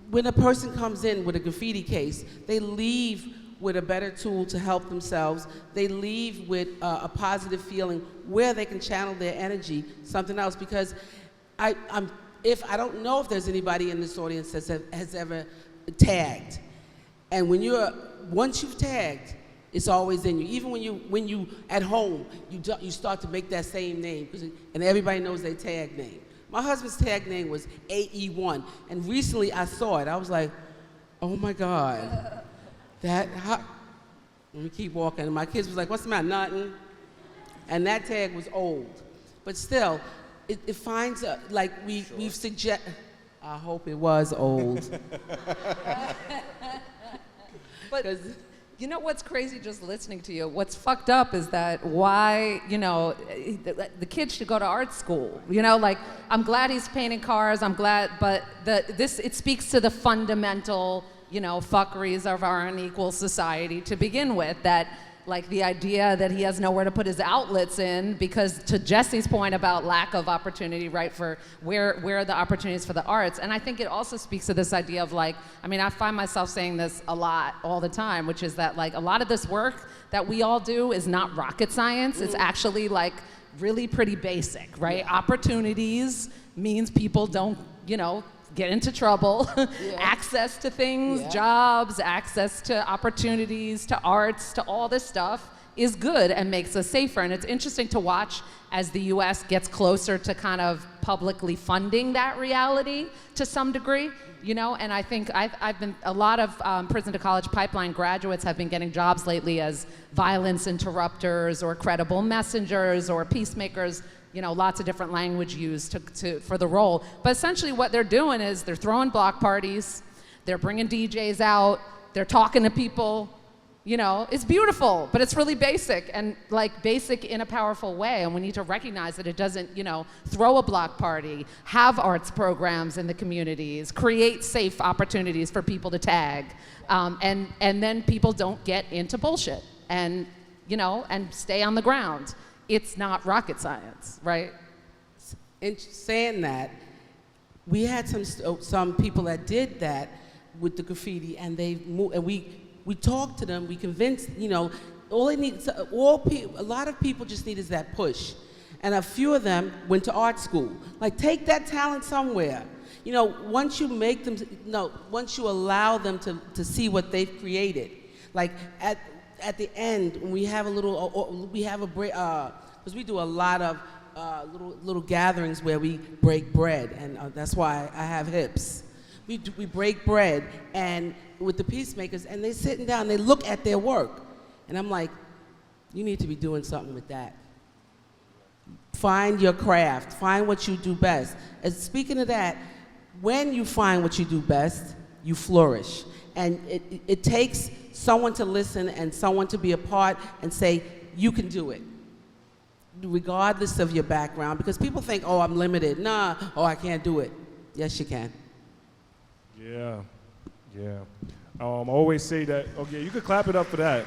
when a person comes in with a graffiti case, they leave with a better tool to help themselves. They leave with a positive feeling where they can channel their energy, something else. Because if I don't know if there's anybody in this audience that has ever tagged. And once you've tagged, it's always in you. Even when you at home, you start to make that same name, and everybody knows their tag name. My husband's tag name was AE1, and recently I saw it. I was like, oh my God, let me keep walking. And my kids was like, what's the matter? Nothing. And that tag was old. But still, it finds, like we've suggested, I hope it was old. But you know what's crazy just listening to you? What's fucked up is that why, the kid should go to art school. Like, I'm glad he's painting cars, I'm glad, but it speaks to the fundamental, fuckeries of our unequal society to begin with, that like the idea that he has nowhere to put his outlets in, because to Jesse's point about lack of opportunity, right, for where are the opportunities for the arts. And I think it also speaks to this idea of like, I find myself saying this a lot all the time, which is that like a lot of this work that we all do is not rocket science. It's actually like really pretty basic, right? Yeah. Opportunities means people don't, get into trouble, access to things, jobs, access to opportunities, to arts, to all this stuff is good and makes us safer. And it's interesting to watch as the US gets closer to kind of publicly funding that reality to some degree, and I think I've been, a lot of prison to college pipeline graduates have been getting jobs lately as violence interrupters or credible messengers or peacemakers, lots of different language used for the role. But essentially what they're doing is they're throwing block parties, they're bringing DJs out, they're talking to people, it's beautiful, but it's really basic, and like basic in a powerful way. And we need to recognize that it doesn't, throw a block party, have arts programs in the communities, create safe opportunities for people to tag, and then people don't get into bullshit and, and stay on the ground. It's not rocket science, right? In saying that, we had some people that did that with the graffiti, and they moved, and we talked to them, we convinced, all they need, a lot of people just need is that push. And a few of them went to art school. Like, take that talent somewhere. Once you make them, once you allow them to see what they've created. Like, at the end, we have a little, because we do a lot of little gatherings where we break bread, and that's why I have hips. We break bread and with the peacemakers, and they're sitting down, they look at their work, and I'm like, you need to be doing something with that. Find your craft, find what you do best. And speaking of that, when you find what you do best, you flourish. And it takes someone to listen and someone to be a part and say, you can do it, regardless of your background, because people think, oh, I'm limited. Nah, oh, I can't do it. Yes, you can. Yeah. I always say that, okay, you could clap it up for that.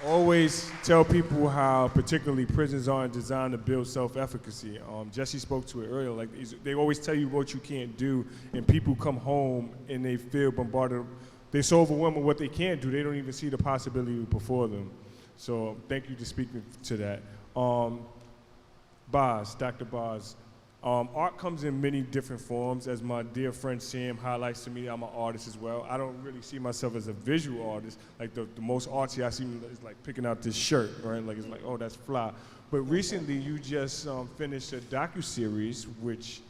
Always tell people how particularly prisons aren't designed to build self-efficacy. Jesse spoke to it earlier, like they always tell you what you can't do, and people come home and they feel bombarded. They're so overwhelmed with what they can't do, they don't even see the possibility before them. So thank you for speaking to that. Dr. Boz, art comes in many different forms. As my dear friend Sam highlights to me, I'm an artist as well. I don't really see myself as a visual artist. Like the most artsy I see is like picking out this shirt, right? Like it's like, oh, that's fly. But recently you just finished a docuseries which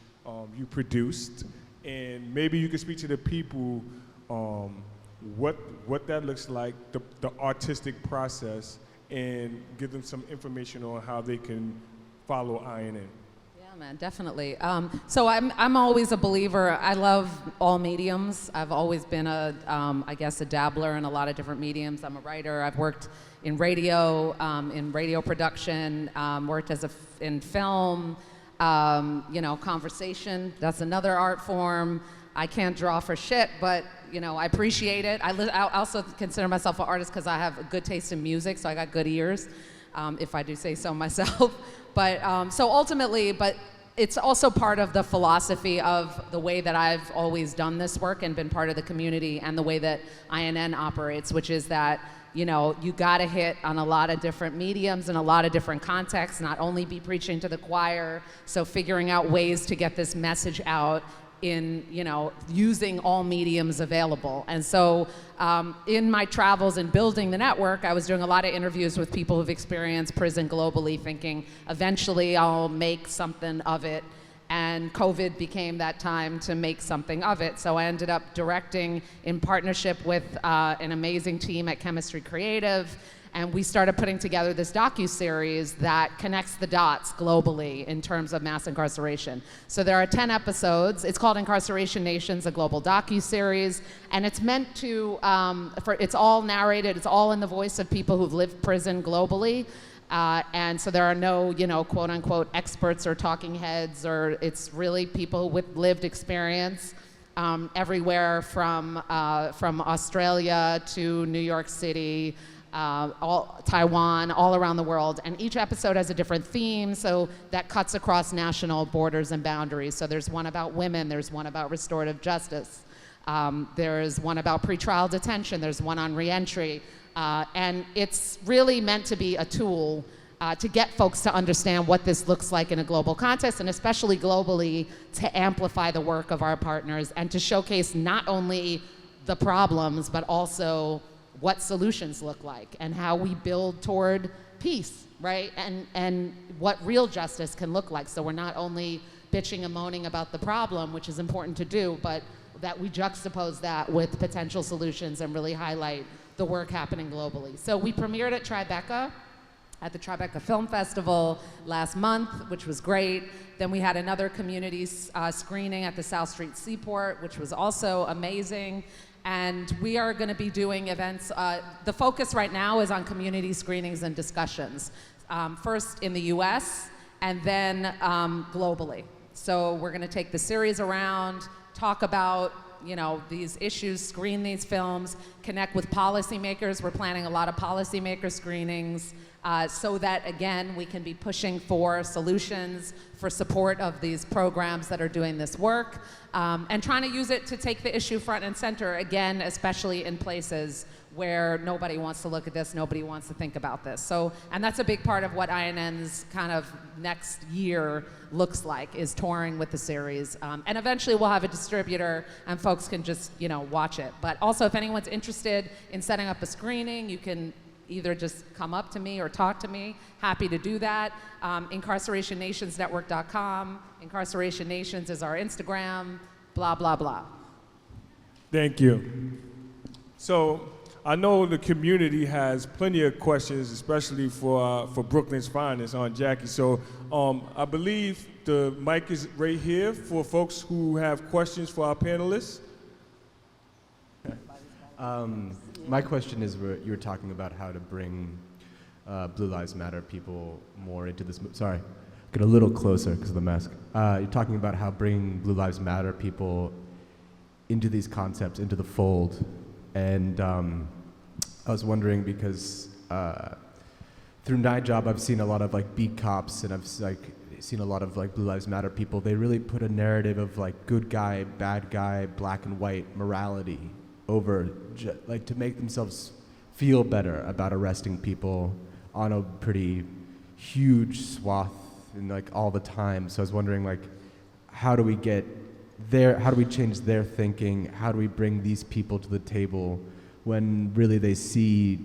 you produced, and maybe you could speak to the people what that looks like, the artistic process, and give them some information on how they can follow INN. Man, definitely. So I'm always a believer. I love all mediums. I've always been I guess a dabbler in a lot of different mediums. I'm a writer. I've worked in radio production, worked in film, conversation. That's another art form. I can't draw for shit, but I appreciate it. I also consider myself an artist because I have a good taste in music, so I got good ears, if I do say so myself. But so ultimately, but it's also part of the philosophy of the way that I've always done this work and been part of the community, and the way that INN operates, which is that you know, you gotta hit on a lot of different mediums and a lot of different contexts, not only be preaching to the choir, so figuring out ways to get this message out in, you know, using all mediums available. And so in my travels and building the network, I was doing a lot of interviews with people who've experienced prison globally, thinking eventually I'll make something of it. And COVID became that time to make something of it. So I ended up directing in partnership with an amazing team at Chemistry Creative, and we started putting together this docu-series that connects the dots globally in terms of mass incarceration. So there are 10 episodes. It's called Incarceration Nations, a global docu-series, and it's meant to, it's all narrated, it's all in the voice of people who've lived prison globally. And so there are no, you know, quote unquote experts or talking heads, or it's really people with lived experience everywhere from Australia to New York City, Taiwan, all around the world. And each episode has a different theme, so that cuts across national borders and boundaries. So there's one about women, there's one about restorative justice, there's one about pretrial detention, there's one on reentry. And it's really meant to be a tool to get folks to understand what this looks like in a global context, and especially globally, to amplify the work of our partners and to showcase not only the problems, but also what solutions look like and how we build toward peace, right? And what real justice can look like. So we're not only bitching and moaning about the problem, which is important to do, but that we juxtapose that with potential solutions and really highlight the work happening globally. So we premiered at Tribeca, at the Tribeca Film Festival last month, which was great. Then we had another community screening at the South Street Seaport, which was also amazing. And we are gonna be doing events. The focus right now is on community screenings and discussions. First in the US, and then globally. So we're gonna take the series around, talk about, you know, these issues, screen these films, connect with policymakers. We're planning a lot of policymaker screenings so that, again, we can be pushing for solutions, for support of these programs that are doing this work, and trying to use it to take the issue front and center, again, especially in places where nobody wants to look at this, nobody wants to think about this. So, and that's a big part of what INN's kind of next year looks like, is touring with the series. And eventually we'll have a distributor and folks can just, you know, watch it. But also if anyone's interested in setting up a screening, you can either just come up to me or talk to me. Happy to do that. IncarcerationNationsNetwork.com. Incarceration Nations is our Instagram, blah, blah, blah. Thank you. So I know the community has plenty of questions, especially for Brooklyn's finest, Aunt Jackie. So I believe the mic is right here for folks who have questions for our panelists. My question is, you were talking about how to bring Blue Lives Matter people more into this. Sorry, get a little closer because of the mask. You're talking about how bringing Blue Lives Matter people into these concepts, into the fold. And I was wondering because through my job, I've seen a lot of like beat cops, and I've seen a lot of like Blue Lives Matter people. They really put a narrative of like good guy, bad guy, black and white morality over, like to make themselves feel better about arresting people on a pretty huge swath and like all the time. So I was wondering, like, how do we get there? How do we change their thinking? How do we bring these people to the table when really they see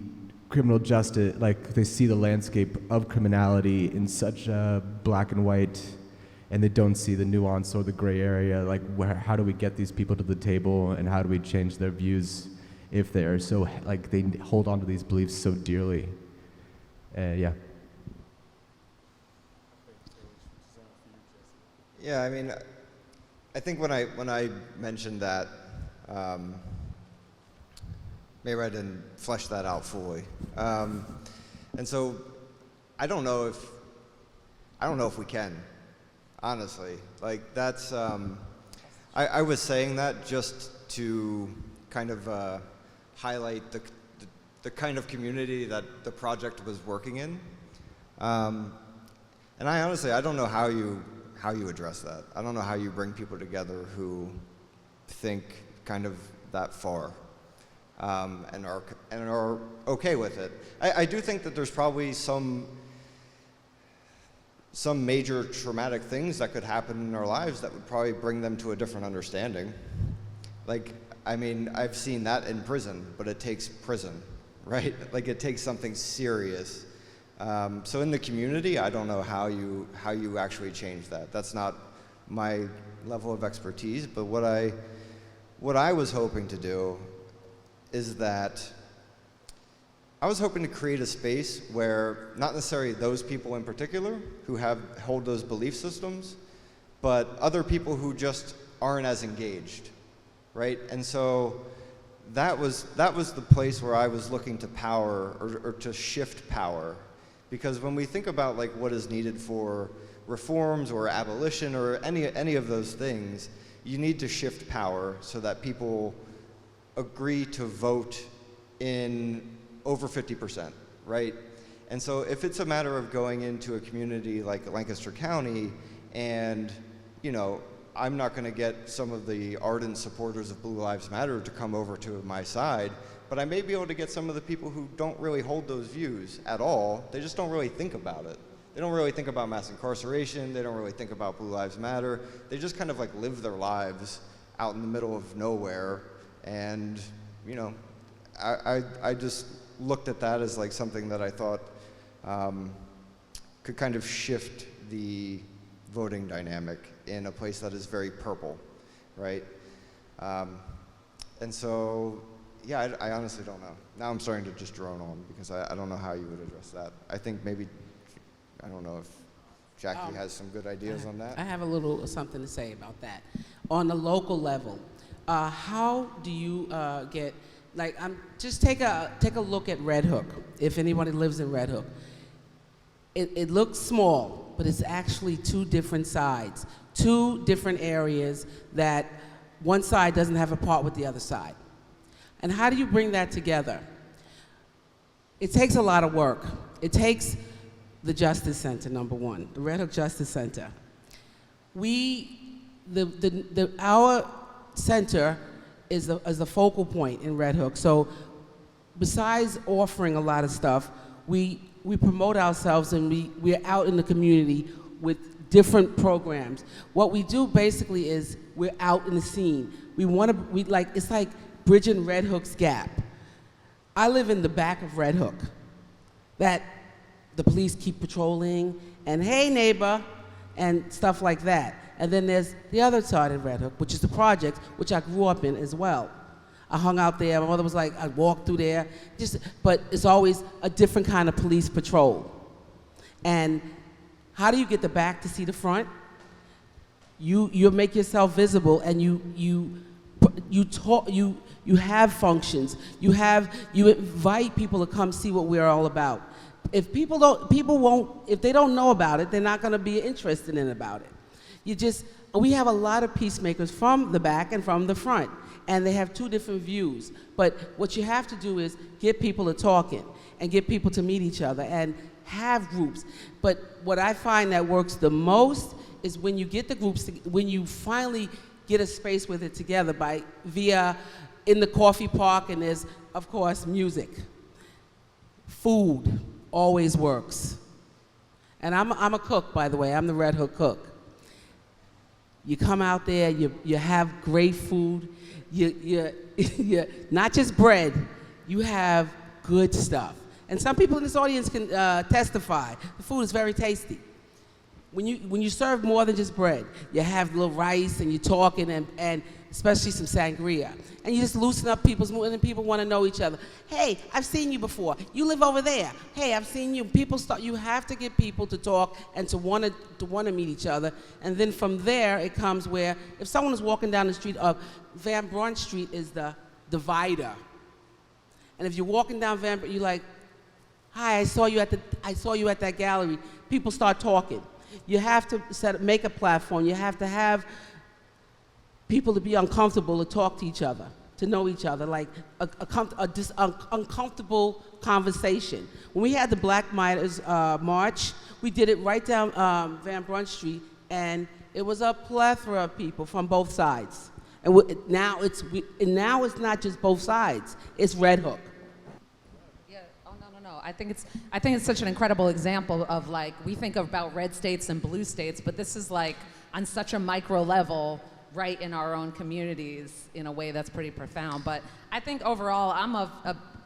criminal justice, like they see the landscape of criminality in such a black and white, and they don't see the nuance or the gray area? Like, how do we get these people to the table, and how do we change their views if they are so, like, they hold on to these beliefs so dearly? Yeah. Yeah, I mean, I think when I mentioned that, maybe I didn't flesh that out fully. And so I don't know if we can, honestly. Like, that's, I was saying that just to kind of highlight the kind of community that the project was working in. And I honestly, I don't know how you address that. I don't know how you bring people together who think kind of that far. and are okay with it. I do think that there's probably some major traumatic things that could happen in our lives that would probably bring them to a different understanding. Like, I mean, I've seen that in prison, but it takes prison, right? Like, it takes something serious. So in the community, I don't know how you actually change that. That's not my level of expertise, but what I was hoping to do is that I was hoping to create a space where not necessarily those people in particular who hold those belief systems, but other people who just aren't as engaged, right? And so that was the place where I was looking to power or to shift power, because when we think about like what is needed for reforms or abolition or any of those things, you need to shift power so that people agree to vote in over 50%, right? And so if it's a matter of going into a community like Lancaster County and, you know, I'm not going to get some of the ardent supporters of Blue Lives Matter to come over to my side, but I may be able to get some of the people who don't really hold those views at all. They just don't really think about it. They don't really think about mass incarceration. They don't really think about Blue Lives Matter. They just kind of like live their lives out in the middle of nowhere. And, you know, I just looked at that as like something that I thought could kind of shift the voting dynamic in a place that is very purple, right? And so, yeah, I honestly don't know. Now I'm starting to just drone on because I don't know how you would address that. I think maybe, I don't know if Jackie has some good ideas on that. I have a little something to say about that. On the local level, how do you get, like, just take a look at Red Hook, if anybody lives in Red Hook. It looks small, but it's actually two different sides, two different areas that one side doesn't have a part with the other side. And how do you bring that together? It takes a lot of work. It takes the Justice Center, number one, the Red Hook Justice Center. Our center is the focal point in Red Hook. So besides offering a lot of stuff, we promote ourselves and we're out in the community with different programs. What we do basically is we're out in the scene. It's like bridging Red Hook's gap. I live in the back of Red Hook. That the police keep patrolling, and hey neighbor, and stuff like that. And then there's the other side of Red Hook, which is the project, which I grew up in as well. I hung out there, my mother was like, I'd walk through there, but it's always a different kind of police patrol. And how do you get the back to see the front? You make yourself visible, and you talk, you have functions, you invite people to come see what we're all about. If if they don't know about it, they're not going to be interested in about it. We have a lot of peacemakers from the back and from the front, and they have two different views. But what you have to do is get people to talking and get people to meet each other and have groups. But what I find that works the most is when you get the groups, when you finally get a space with it together via in the coffee park, and there's, of course, music. Food always works. And I'm a cook, by the way. I'm the Red Hook cook. You come out there, you have great food. You not just bread, you have good stuff. And some people in this audience can testify. The food is very tasty. When you serve more than just bread, you have a little rice and you're talking and especially some sangria. And you just loosen up people's mood, and people want to know each other. Hey, I've seen you before. You live over there. Hey, I've seen you. You have to get people to talk and to want to meet each other. And then from there, it comes where if someone is walking down the street of Van Brunt Street is the divider. And if you're walking down Van Brunt, you're like, hi, I saw you at that gallery. People start talking. You have to make a platform. You have to have people to be uncomfortable to talk to each other, to know each other, like uncomfortable conversation. When we had the Black Mitres March, we did it right down Van Brunt Street, and it was a plethora of people from both sides. And now it's not just both sides, it's Red Hook. Yeah. Oh no. I think it's such an incredible example of, like, we think about red states and blue states, but this is like on such a micro level right in our own communities in a way that's pretty profound. But I think overall I'm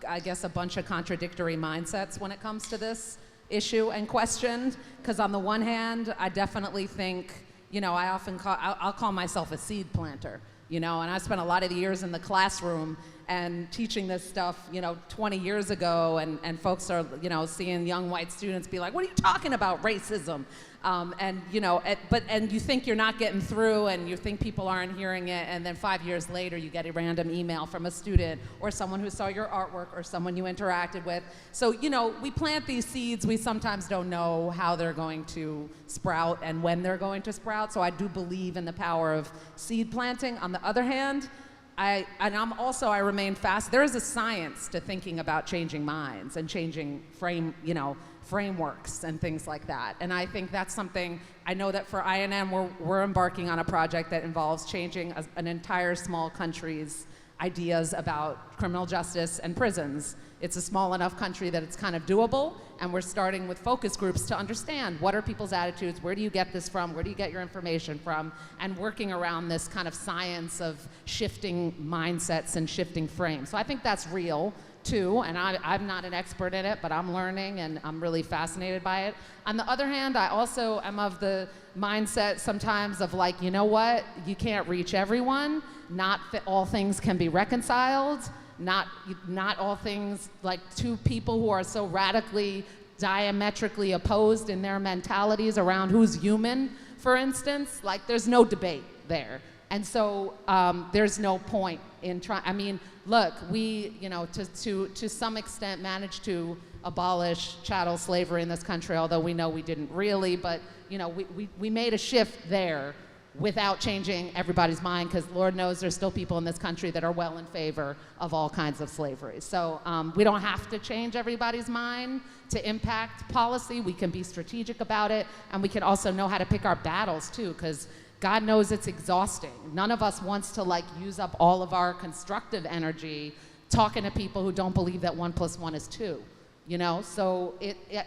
I guess a bunch of contradictory mindsets when it comes to this issue and question, because on the one hand I definitely think, I often I'll call myself a seed planter, and I spent a lot of the years in the classroom and teaching this stuff, 20 years ago, and folks are, seeing young white students be like, what are you talking about, racism? And you think you're not getting through, and you think people aren't hearing it, and then 5 years later you get a random email from a student or someone who saw your artwork or someone you interacted with. So, we plant these seeds, we sometimes don't know how they're going to sprout and when they're going to sprout, so I do believe in the power of seed planting. On the other hand, I remain fast. There is a science to thinking about changing minds and changing frameworks and things like that. And I think that's something, I know that for INM, we're embarking on a project that involves changing an entire small country's ideas about criminal justice and prisons. It's a small enough country that it's kind of doable, and we're starting with focus groups to understand what are people's attitudes, where do you get this from, where do you get your information from, and working around this kind of science of shifting mindsets and shifting frames. So I think that's real too, and I'm not an expert in it, but I'm learning and I'm really fascinated by it. On the other hand, I also am of the mindset sometimes of, like, you know what, you can't reach everyone, not all things can be reconciled, not all things, like two people who are so radically, diametrically opposed in their mentalities around who's human, for instance, like there's no debate there. And so there's no point in trying, look, we, to some extent managed to abolish chattel slavery in this country, although we know we didn't really, but, we made a shift there without changing everybody's mind, because Lord knows there's still people in this country that are well in favor of all kinds of slavery. So we don't have to change everybody's mind to impact policy. We can be strategic about it, and we can also know how to pick our battles too, because God knows it's exhausting. None of us wants to use up all of our constructive energy talking to people who don't believe that 1 + 1 is 2, So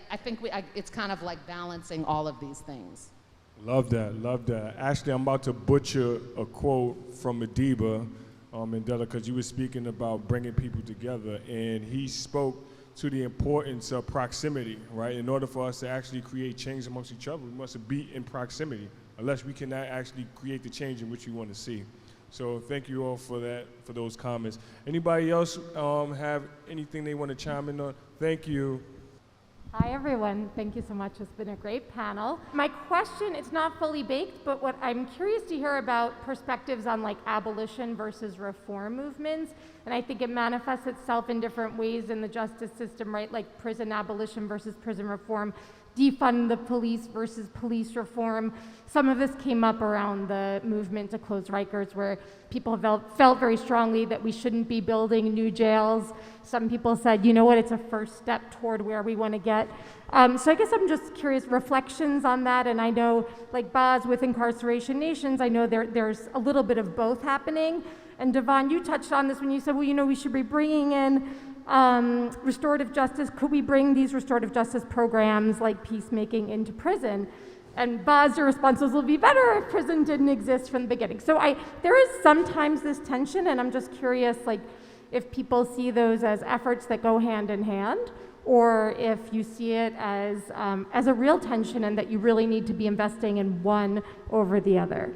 I think it's kind of like balancing all of these things. Love that. Actually, I'm about to butcher a quote from Madiba Mandela, because you were speaking about bringing people together, and he spoke to the importance of proximity, right? In order for us to actually create change amongst each other, we must be in proximity, unless we cannot actually create the change in which we want to see. So thank you all for that, for those comments. Anybody else have anything they want to chime in on? Thank you. Hi, everyone. Thank you so much. It's been a great panel. My question, it's not fully baked, but what I'm curious to hear about perspectives on abolition versus reform movements. And I think it manifests itself in different ways in the justice system, right? Like prison abolition versus prison reform, defund the police versus police reform. Some of this came up around the movement to close Rikers, where people felt very strongly that we shouldn't be building new jails. Some people said, you know what, it's a first step toward where we want to get. So I guess I'm just curious, reflections on that. And I know, like Boz with Incarceration Nations, I know there's a little bit of both happening. And Devon, you touched on this when you said, well, we should be bringing in restorative justice. Could we bring these restorative justice programs like peacemaking into prison? And Boz, your response was, it'll be better if prison didn't exist from the beginning. So there is sometimes this tension, and I'm just curious, if people see those as efforts that go hand in hand, or if you see it as a real tension and that you really need to be investing in one over the other.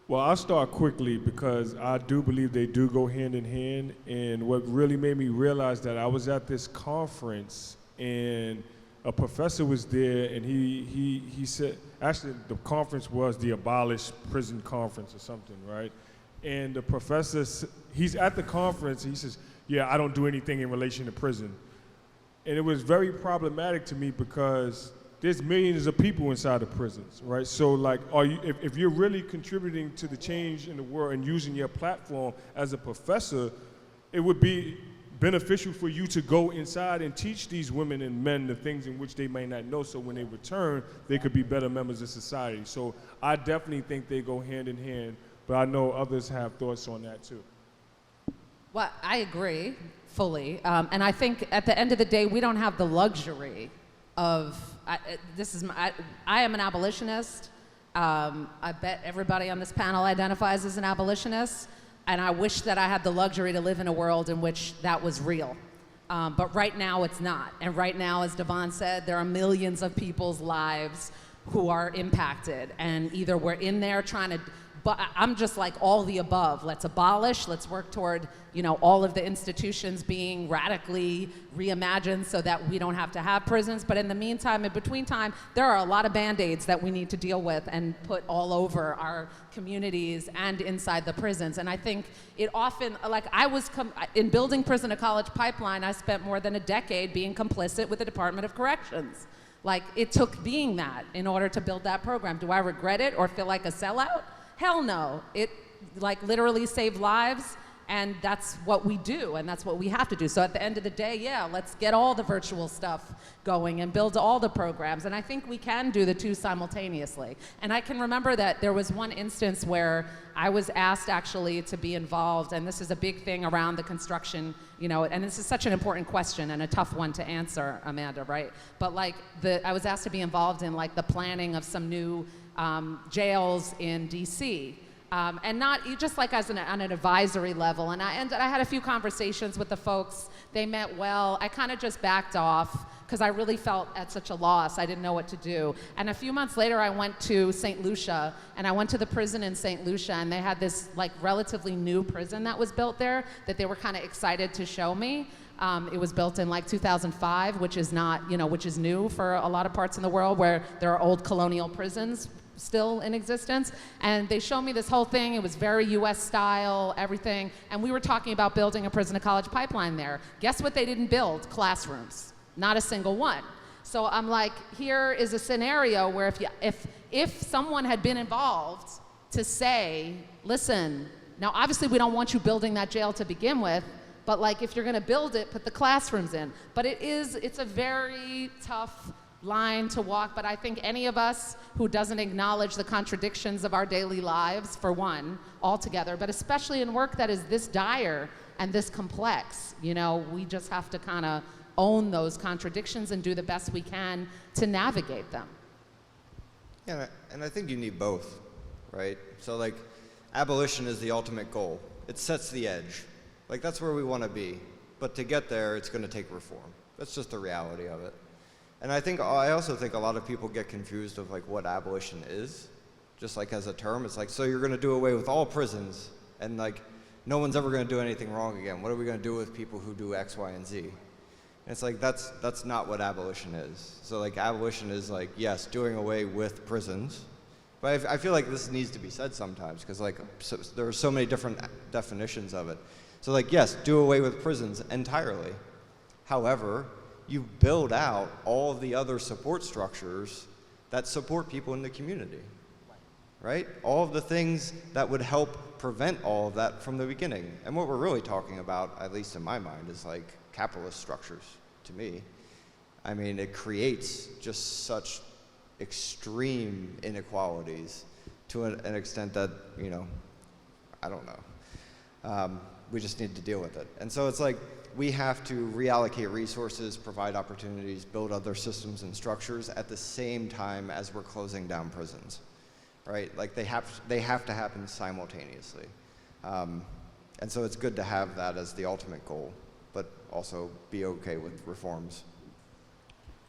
Well, I'll start quickly, because I do believe they do go hand in hand. And what really made me realize that, I was at this conference and a professor was there, and he said, actually the conference was the Abolish Prison Conference or something, right? And the professor, he's at the conference, he says, yeah, I don't do anything in relation to prison. And it was very problematic to me, because there's millions of people inside of prisons, right? So if you're really contributing to the change in the world and using your platform as a professor, it would be beneficial for you to go inside and teach these women and men the things in which they may not know, so when they return, they could be better members of society. So I definitely think they go hand in hand, but I know others have thoughts on that too. Well, I agree fully. And I think at the end of the day, we don't have the luxury of, I am an abolitionist. I bet everybody on this panel identifies as an abolitionist. And I wish that I had the luxury to live in a world in which that was real. But right now it's not. And right now, as Devon said, there are millions of people's lives who are impacted. And either we're in there trying to, but I'm just like all the above. Let's abolish, let's work toward, all of the institutions being radically reimagined so that we don't have to have prisons. But in the meantime, in between time, there are a lot of Band-Aids that we need to deal with and put all over our communities and inside the prisons. And I think it often, in building prison to college pipeline, I spent more than a decade being complicit with the Department of Corrections. Like, it took being that in order to build that program. Do I regret it or feel like a sellout? Hell no. It literally saved lives, and that's what we do, and that's what we have to do. So at the end of the day, yeah, let's get all the virtual stuff going and build all the programs. And I think we can do the two simultaneously. And I can remember that there was one instance where I was asked actually to be involved, and this is a big thing around the construction, and this is such an important question and a tough one to answer, Amanda, right? But I was asked to be involved in the planning of some new jails in DC. And not just on an advisory level. And I had a few conversations with the folks. They meant well. I kind of just backed off because I really felt at such a loss. I didn't know what to do. And a few months later, I went to St. Lucia, and I went to the prison in St. Lucia, and they had this relatively new prison that was built there that they were kind of excited to show me. It was built in 2005, which is not, which is new for a lot of parts in the world where there are old colonial prisons still in existence. And they showed me this whole thing. It was very US style, everything. And we were talking about building a prison to college pipeline there. Guess what they didn't build? Classrooms. Not a single one. So I'm like, here is a scenario where if someone had been involved to say, listen, now obviously we don't want you building that jail to begin with, but if you're gonna build it, put the classrooms in. But it's a very tough line to walk, but I think any of us who doesn't acknowledge the contradictions of our daily lives, for one, altogether, but especially in work that is this dire and this complex, we just have to kind of own those contradictions and do the best we can to navigate them. Yeah, and I think you need both, right? So abolition is the ultimate goal. It sets the edge. That's where we want to be. But to get there, it's going to take reform. That's just the reality of it. And I also think a lot of people get confused of what abolition is, just as a term. It's so you're going to do away with all prisons, and no one's ever going to do anything wrong again. What are we going to do with people who do X, Y, and Z? And it's that's not what abolition is. So abolition is yes, doing away with prisons. But I feel this needs to be said sometimes because there are so many different definitions of it. So yes, do away with prisons entirely. However, you build out all of the other support structures that support people in the community, right? All of the things that would help prevent all of that from the beginning. And what we're really talking about, at least in my mind, is capitalist structures to me. I mean, it creates just such extreme inequalities to an extent that, I don't know. We just need to deal with it. And so it's we have to reallocate resources, provide opportunities, build other systems and structures at the same time as we're closing down prisons, right? They have to happen simultaneously. And so it's good to have that as the ultimate goal, but also be okay with reforms.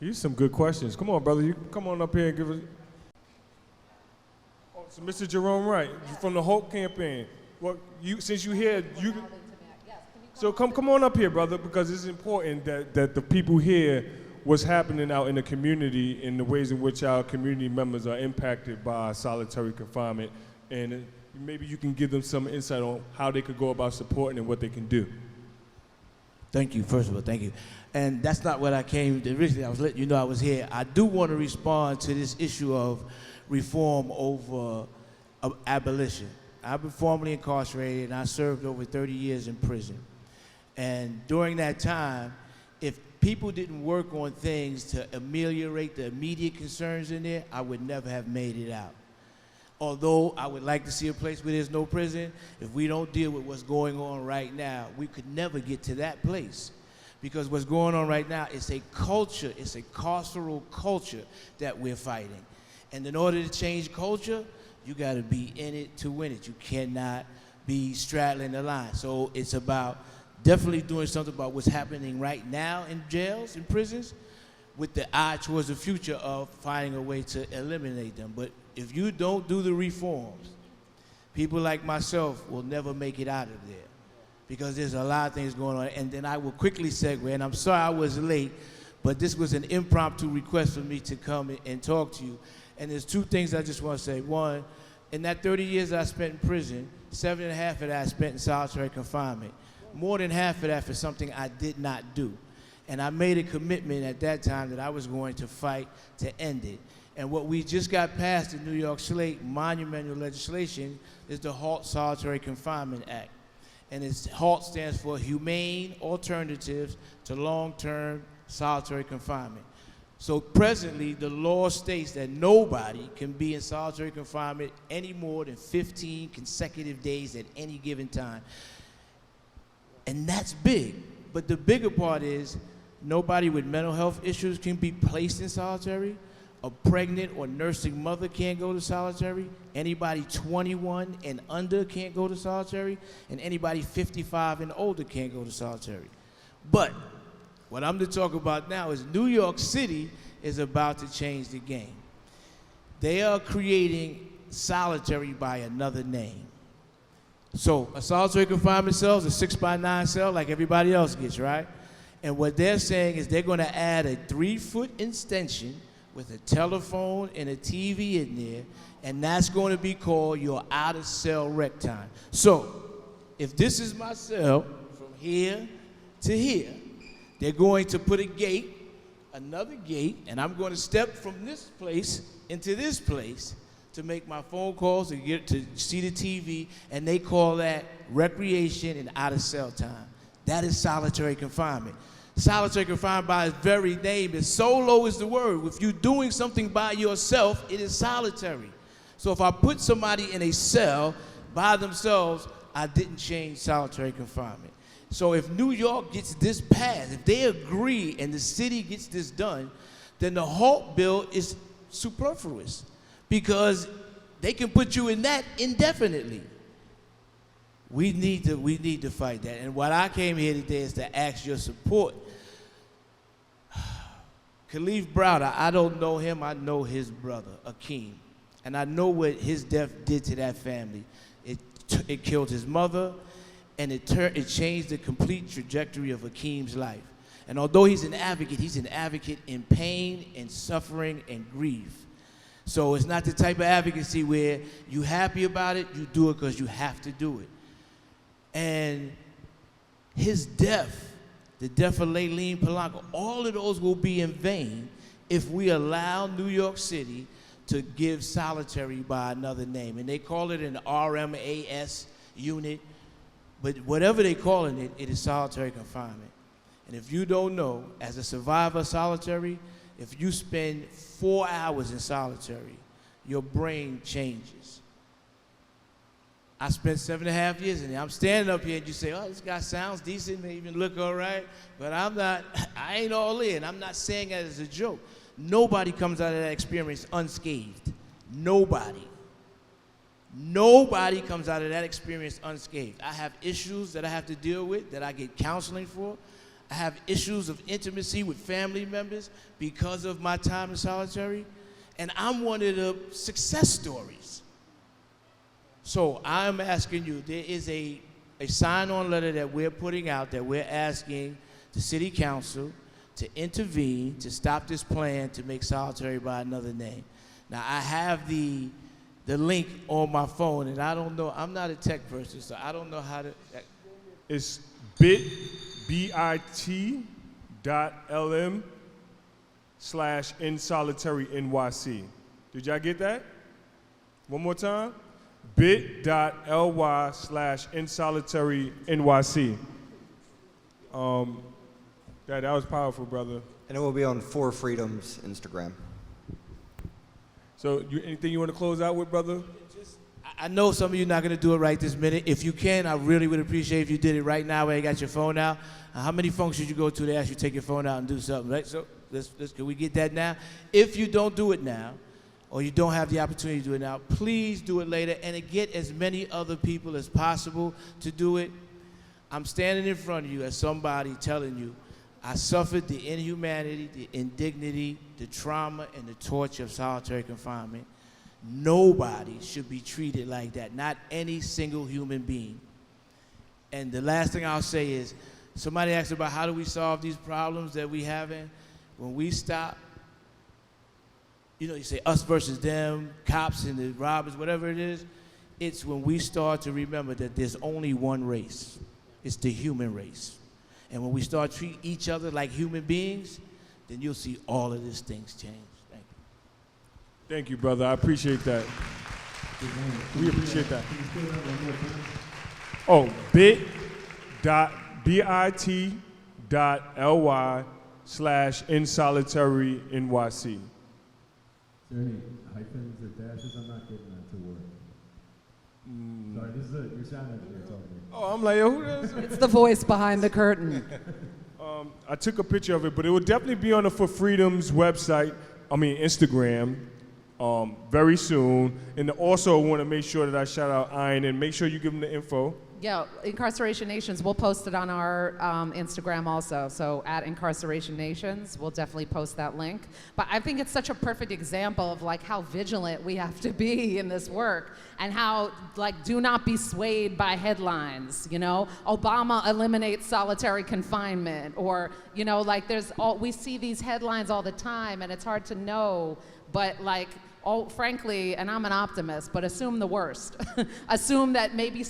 These are some good questions. Come on, brother. You come on up here and give us. Oh, so Mr. Jerome Wright, from the Halt campaign. Well, since you're here, so come on up here, brother, because it's important that the people hear what's happening out in the community and the ways in which our community members are impacted by solitary confinement. And maybe you can give them some insight on how they could go about supporting and what they can do. Thank you, first of all, thank you. And that's not what I came to. Originally, I was letting you know I was here. I do want to respond to this issue of reform over abolition. I've been formerly incarcerated, and I served over 30 years in prison. And during that time, if people didn't work on things to ameliorate the immediate concerns in there, I would never have made it out. Although I would like to see a place where there's no prison, if we don't deal with what's going on right now, we could never get to that place. Because what's going on right now is a culture, it's a carceral culture that we're fighting. And in order to change culture, you gotta be in it to win it. You cannot be straddling the line. So it's about definitely doing something about what's happening right now in jails, in prisons, with the eye towards the future of finding a way to eliminate them. But if you don't do the reforms, people like myself will never make it out of there, because there's a lot of things going on. And then I will quickly segue, and I'm sorry I was late, but this was an impromptu request for me to come and talk to you. And there's two things I just want to say. One, in that 30 years I spent in prison, 7.5 of that I spent in solitary confinement. More than half of that for something I did not do. And I made a commitment at that time that I was going to fight to end it. And what we just got passed in New York State, monumental legislation, is the Halt Solitary Confinement Act. And HALT stands for Humane Alternatives to Long-Term Solitary Confinement. So presently, the law states that nobody can be in solitary confinement any more than 15 consecutive days at any given time. And that's big. But the bigger part is nobody with mental health issues can be placed in solitary. A pregnant or nursing mother can't go to solitary. Anybody 21 and under can't go to solitary. And anybody 55 and older can't go to solitary. But what I'm to talk about now is New York City is about to change the game. They are creating solitary by another name. So a solitary confinement cell is a 6x9 cell like everybody else gets, right? And what they're saying is they're going to add a 3-foot extension with a telephone and a TV in there, and that's going to be called your out-of-cell rec time. So if this is my cell from here to here, they're going to put a gate, another gate, and I'm going to step from this place into this place to make my phone calls, to get to see the TV, and they call that recreation and out-of-cell time. That is solitary confinement. Solitary confinement by its very name is solo is the word. If you're doing something by yourself, it is solitary. So if I put somebody in a cell by themselves, I didn't change solitary confinement. So if New York gets this passed, if they agree and the city gets this done, then the Halt bill is superfluous, because they can put you in that indefinitely. We need to fight that. And what I came here today is to ask your support. Kalief Browder, I don't know him, I know his brother, Akeem. And I know what his death did to that family. It killed his mother, and it changed the complete trajectory of Akeem's life. And although he's an advocate in pain and suffering and grief. So it's not the type of advocacy where you're happy about it, you do it because you have to do it. And his death, the death of Layleen Polanco, all of those will be in vain if we allow New York City to give solitary by another name. And they call it an RMAS unit, but whatever they calling it, it is solitary confinement. And if you don't know, as a survivor of solitary, if you spend 4 hours in solitary, your brain changes. I spent 7.5 years in there. I'm standing up here and you say, oh, this guy sounds decent, may even look all right, but I ain't all in. I'm not saying that as a joke. Nobody comes out of that experience unscathed. Nobody. Nobody comes out of that experience unscathed. I have issues that I have to deal with that I get counseling for. I have issues of intimacy with family members because of my time in solitary. And I'm one of the success stories. So I'm asking you, there is a sign-on letter that we're putting out that we're asking the city council to intervene to stop this plan to make solitary by another name. Now I have the link on my phone, and I don't know, I'm not a tech person, so I don't know how to. It's bit.ly/insolitarynyc. Did y'all get that? One more time. bit.ly/insolitarynyc. That was powerful, brother. And it will be on 4 Freedoms Instagram. So, anything you want to close out with, brother? I know some of you are not going to do it right this minute. If you can, I really would appreciate if you did it right now where you got your phone out. How many functions you go to, they ask you to take your phone out and do something, right? So can we get that now? If you don't do it now, or you don't have the opportunity to do it now, please do it later and get as many other people as possible to do it. I'm standing in front of you as somebody telling you, I suffered the inhumanity, the indignity, the trauma, and the torture of solitary confinement. Nobody should be treated like that, not any single human being. And the last thing I'll say is, somebody asked about how do we solve these problems that we having. When we stop, you say us versus them, cops and the robbers, whatever it is, it's when we start to remember that there's only one race. It's the human race. And when we start treating each other like human beings, then you'll see all of these things change. Thank you. Thank you, brother. I appreciate that. We appreciate that. Oh, bit.ly/insolitarynyc. Is there any hyphens or dashes? I'm not getting that to work. Sorry, this is your sound engineer talking. Oh, I'm like, yo, who does it? It's the voice behind the curtain. I took a picture of it, but it will definitely be on the For Freedom's website, Instagram, very soon. And also want to make sure that I shout out Iron and make sure you give them the info. Yeah, Incarceration Nations, we'll post it on our Instagram also. So at Incarceration Nations, we'll definitely post that link. But I think it's such a perfect example of like how vigilant we have to be in this work and how do not be swayed by headlines, Obama eliminates solitary confinement, or, we see these headlines all the time and it's hard to know, but frankly, and I'm an optimist, but assume the worst. Assume that maybe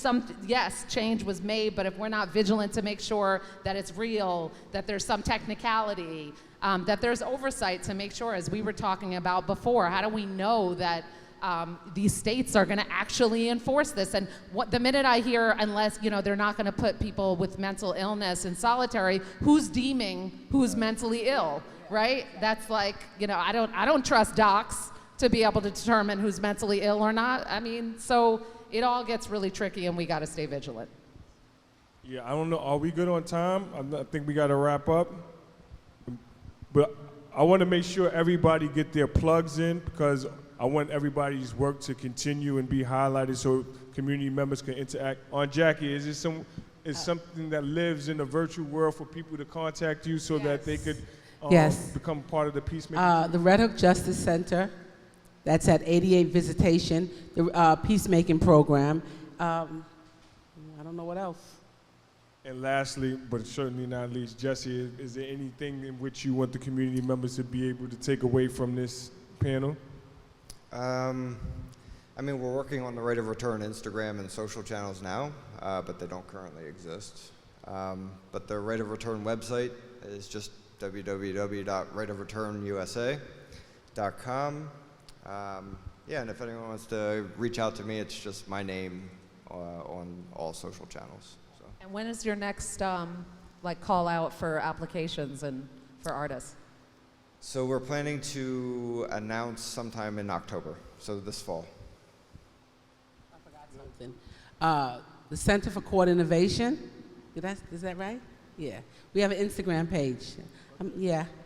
change was made, but if we're not vigilant to make sure that it's real, that there's some technicality, that there's oversight to make sure, as we were talking about before, how do we know that these states are going to actually enforce this? And the minute I hear, unless they're not going to put people with mental illness in solitary, who's deeming who's mentally ill, right? That's I don't trust docs to be able to determine who's mentally ill or not. So it all gets really tricky and we got to stay vigilant. Yeah, I don't know. Are we good on time? I think we got to wrap up. But I want to make sure everybody get their plugs in because I want everybody's work to continue and be highlighted so community members can interact. On Jackie, is this something that lives in the virtual world for people to contact you so that they could become part of the Peacemaking? The Red Hook Justice Center. That's at 88 Visitation, the Peacemaking Program. I don't know what else. And lastly, but certainly not least, Jesse, is there anything in which you want the community members to be able to take away from this panel? We're working on the Right of Return Instagram and social channels now, but they don't currently exist. But the Right of Return website is just www.rightofreturnusa.com. And if anyone wants to reach out to me, it's just my name on all social channels. So. And when is your next call out for applications and for artists? So we're planning to announce sometime in October, so this fall. I forgot something. The Center for Court Innovation, is that right? Yeah. We have an Instagram page.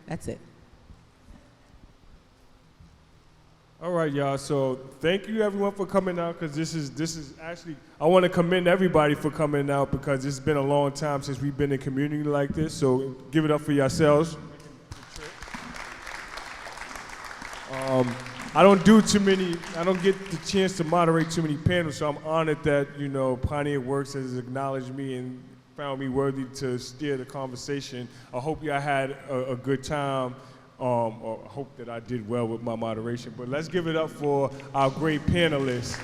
That's it. All right, y'all. So thank you, everyone, for coming out. Because this is actually, I want to commend everybody for coming out because it's been a long time since we've been in community like this. So give it up for yourselves. I don't get the chance to moderate too many panels, so I'm honored that Pioneer Works has acknowledged me and found me worthy to steer the conversation. I hope y'all had a good time. Or hope that I did well with my moderation. But let's give it up for our great panelists.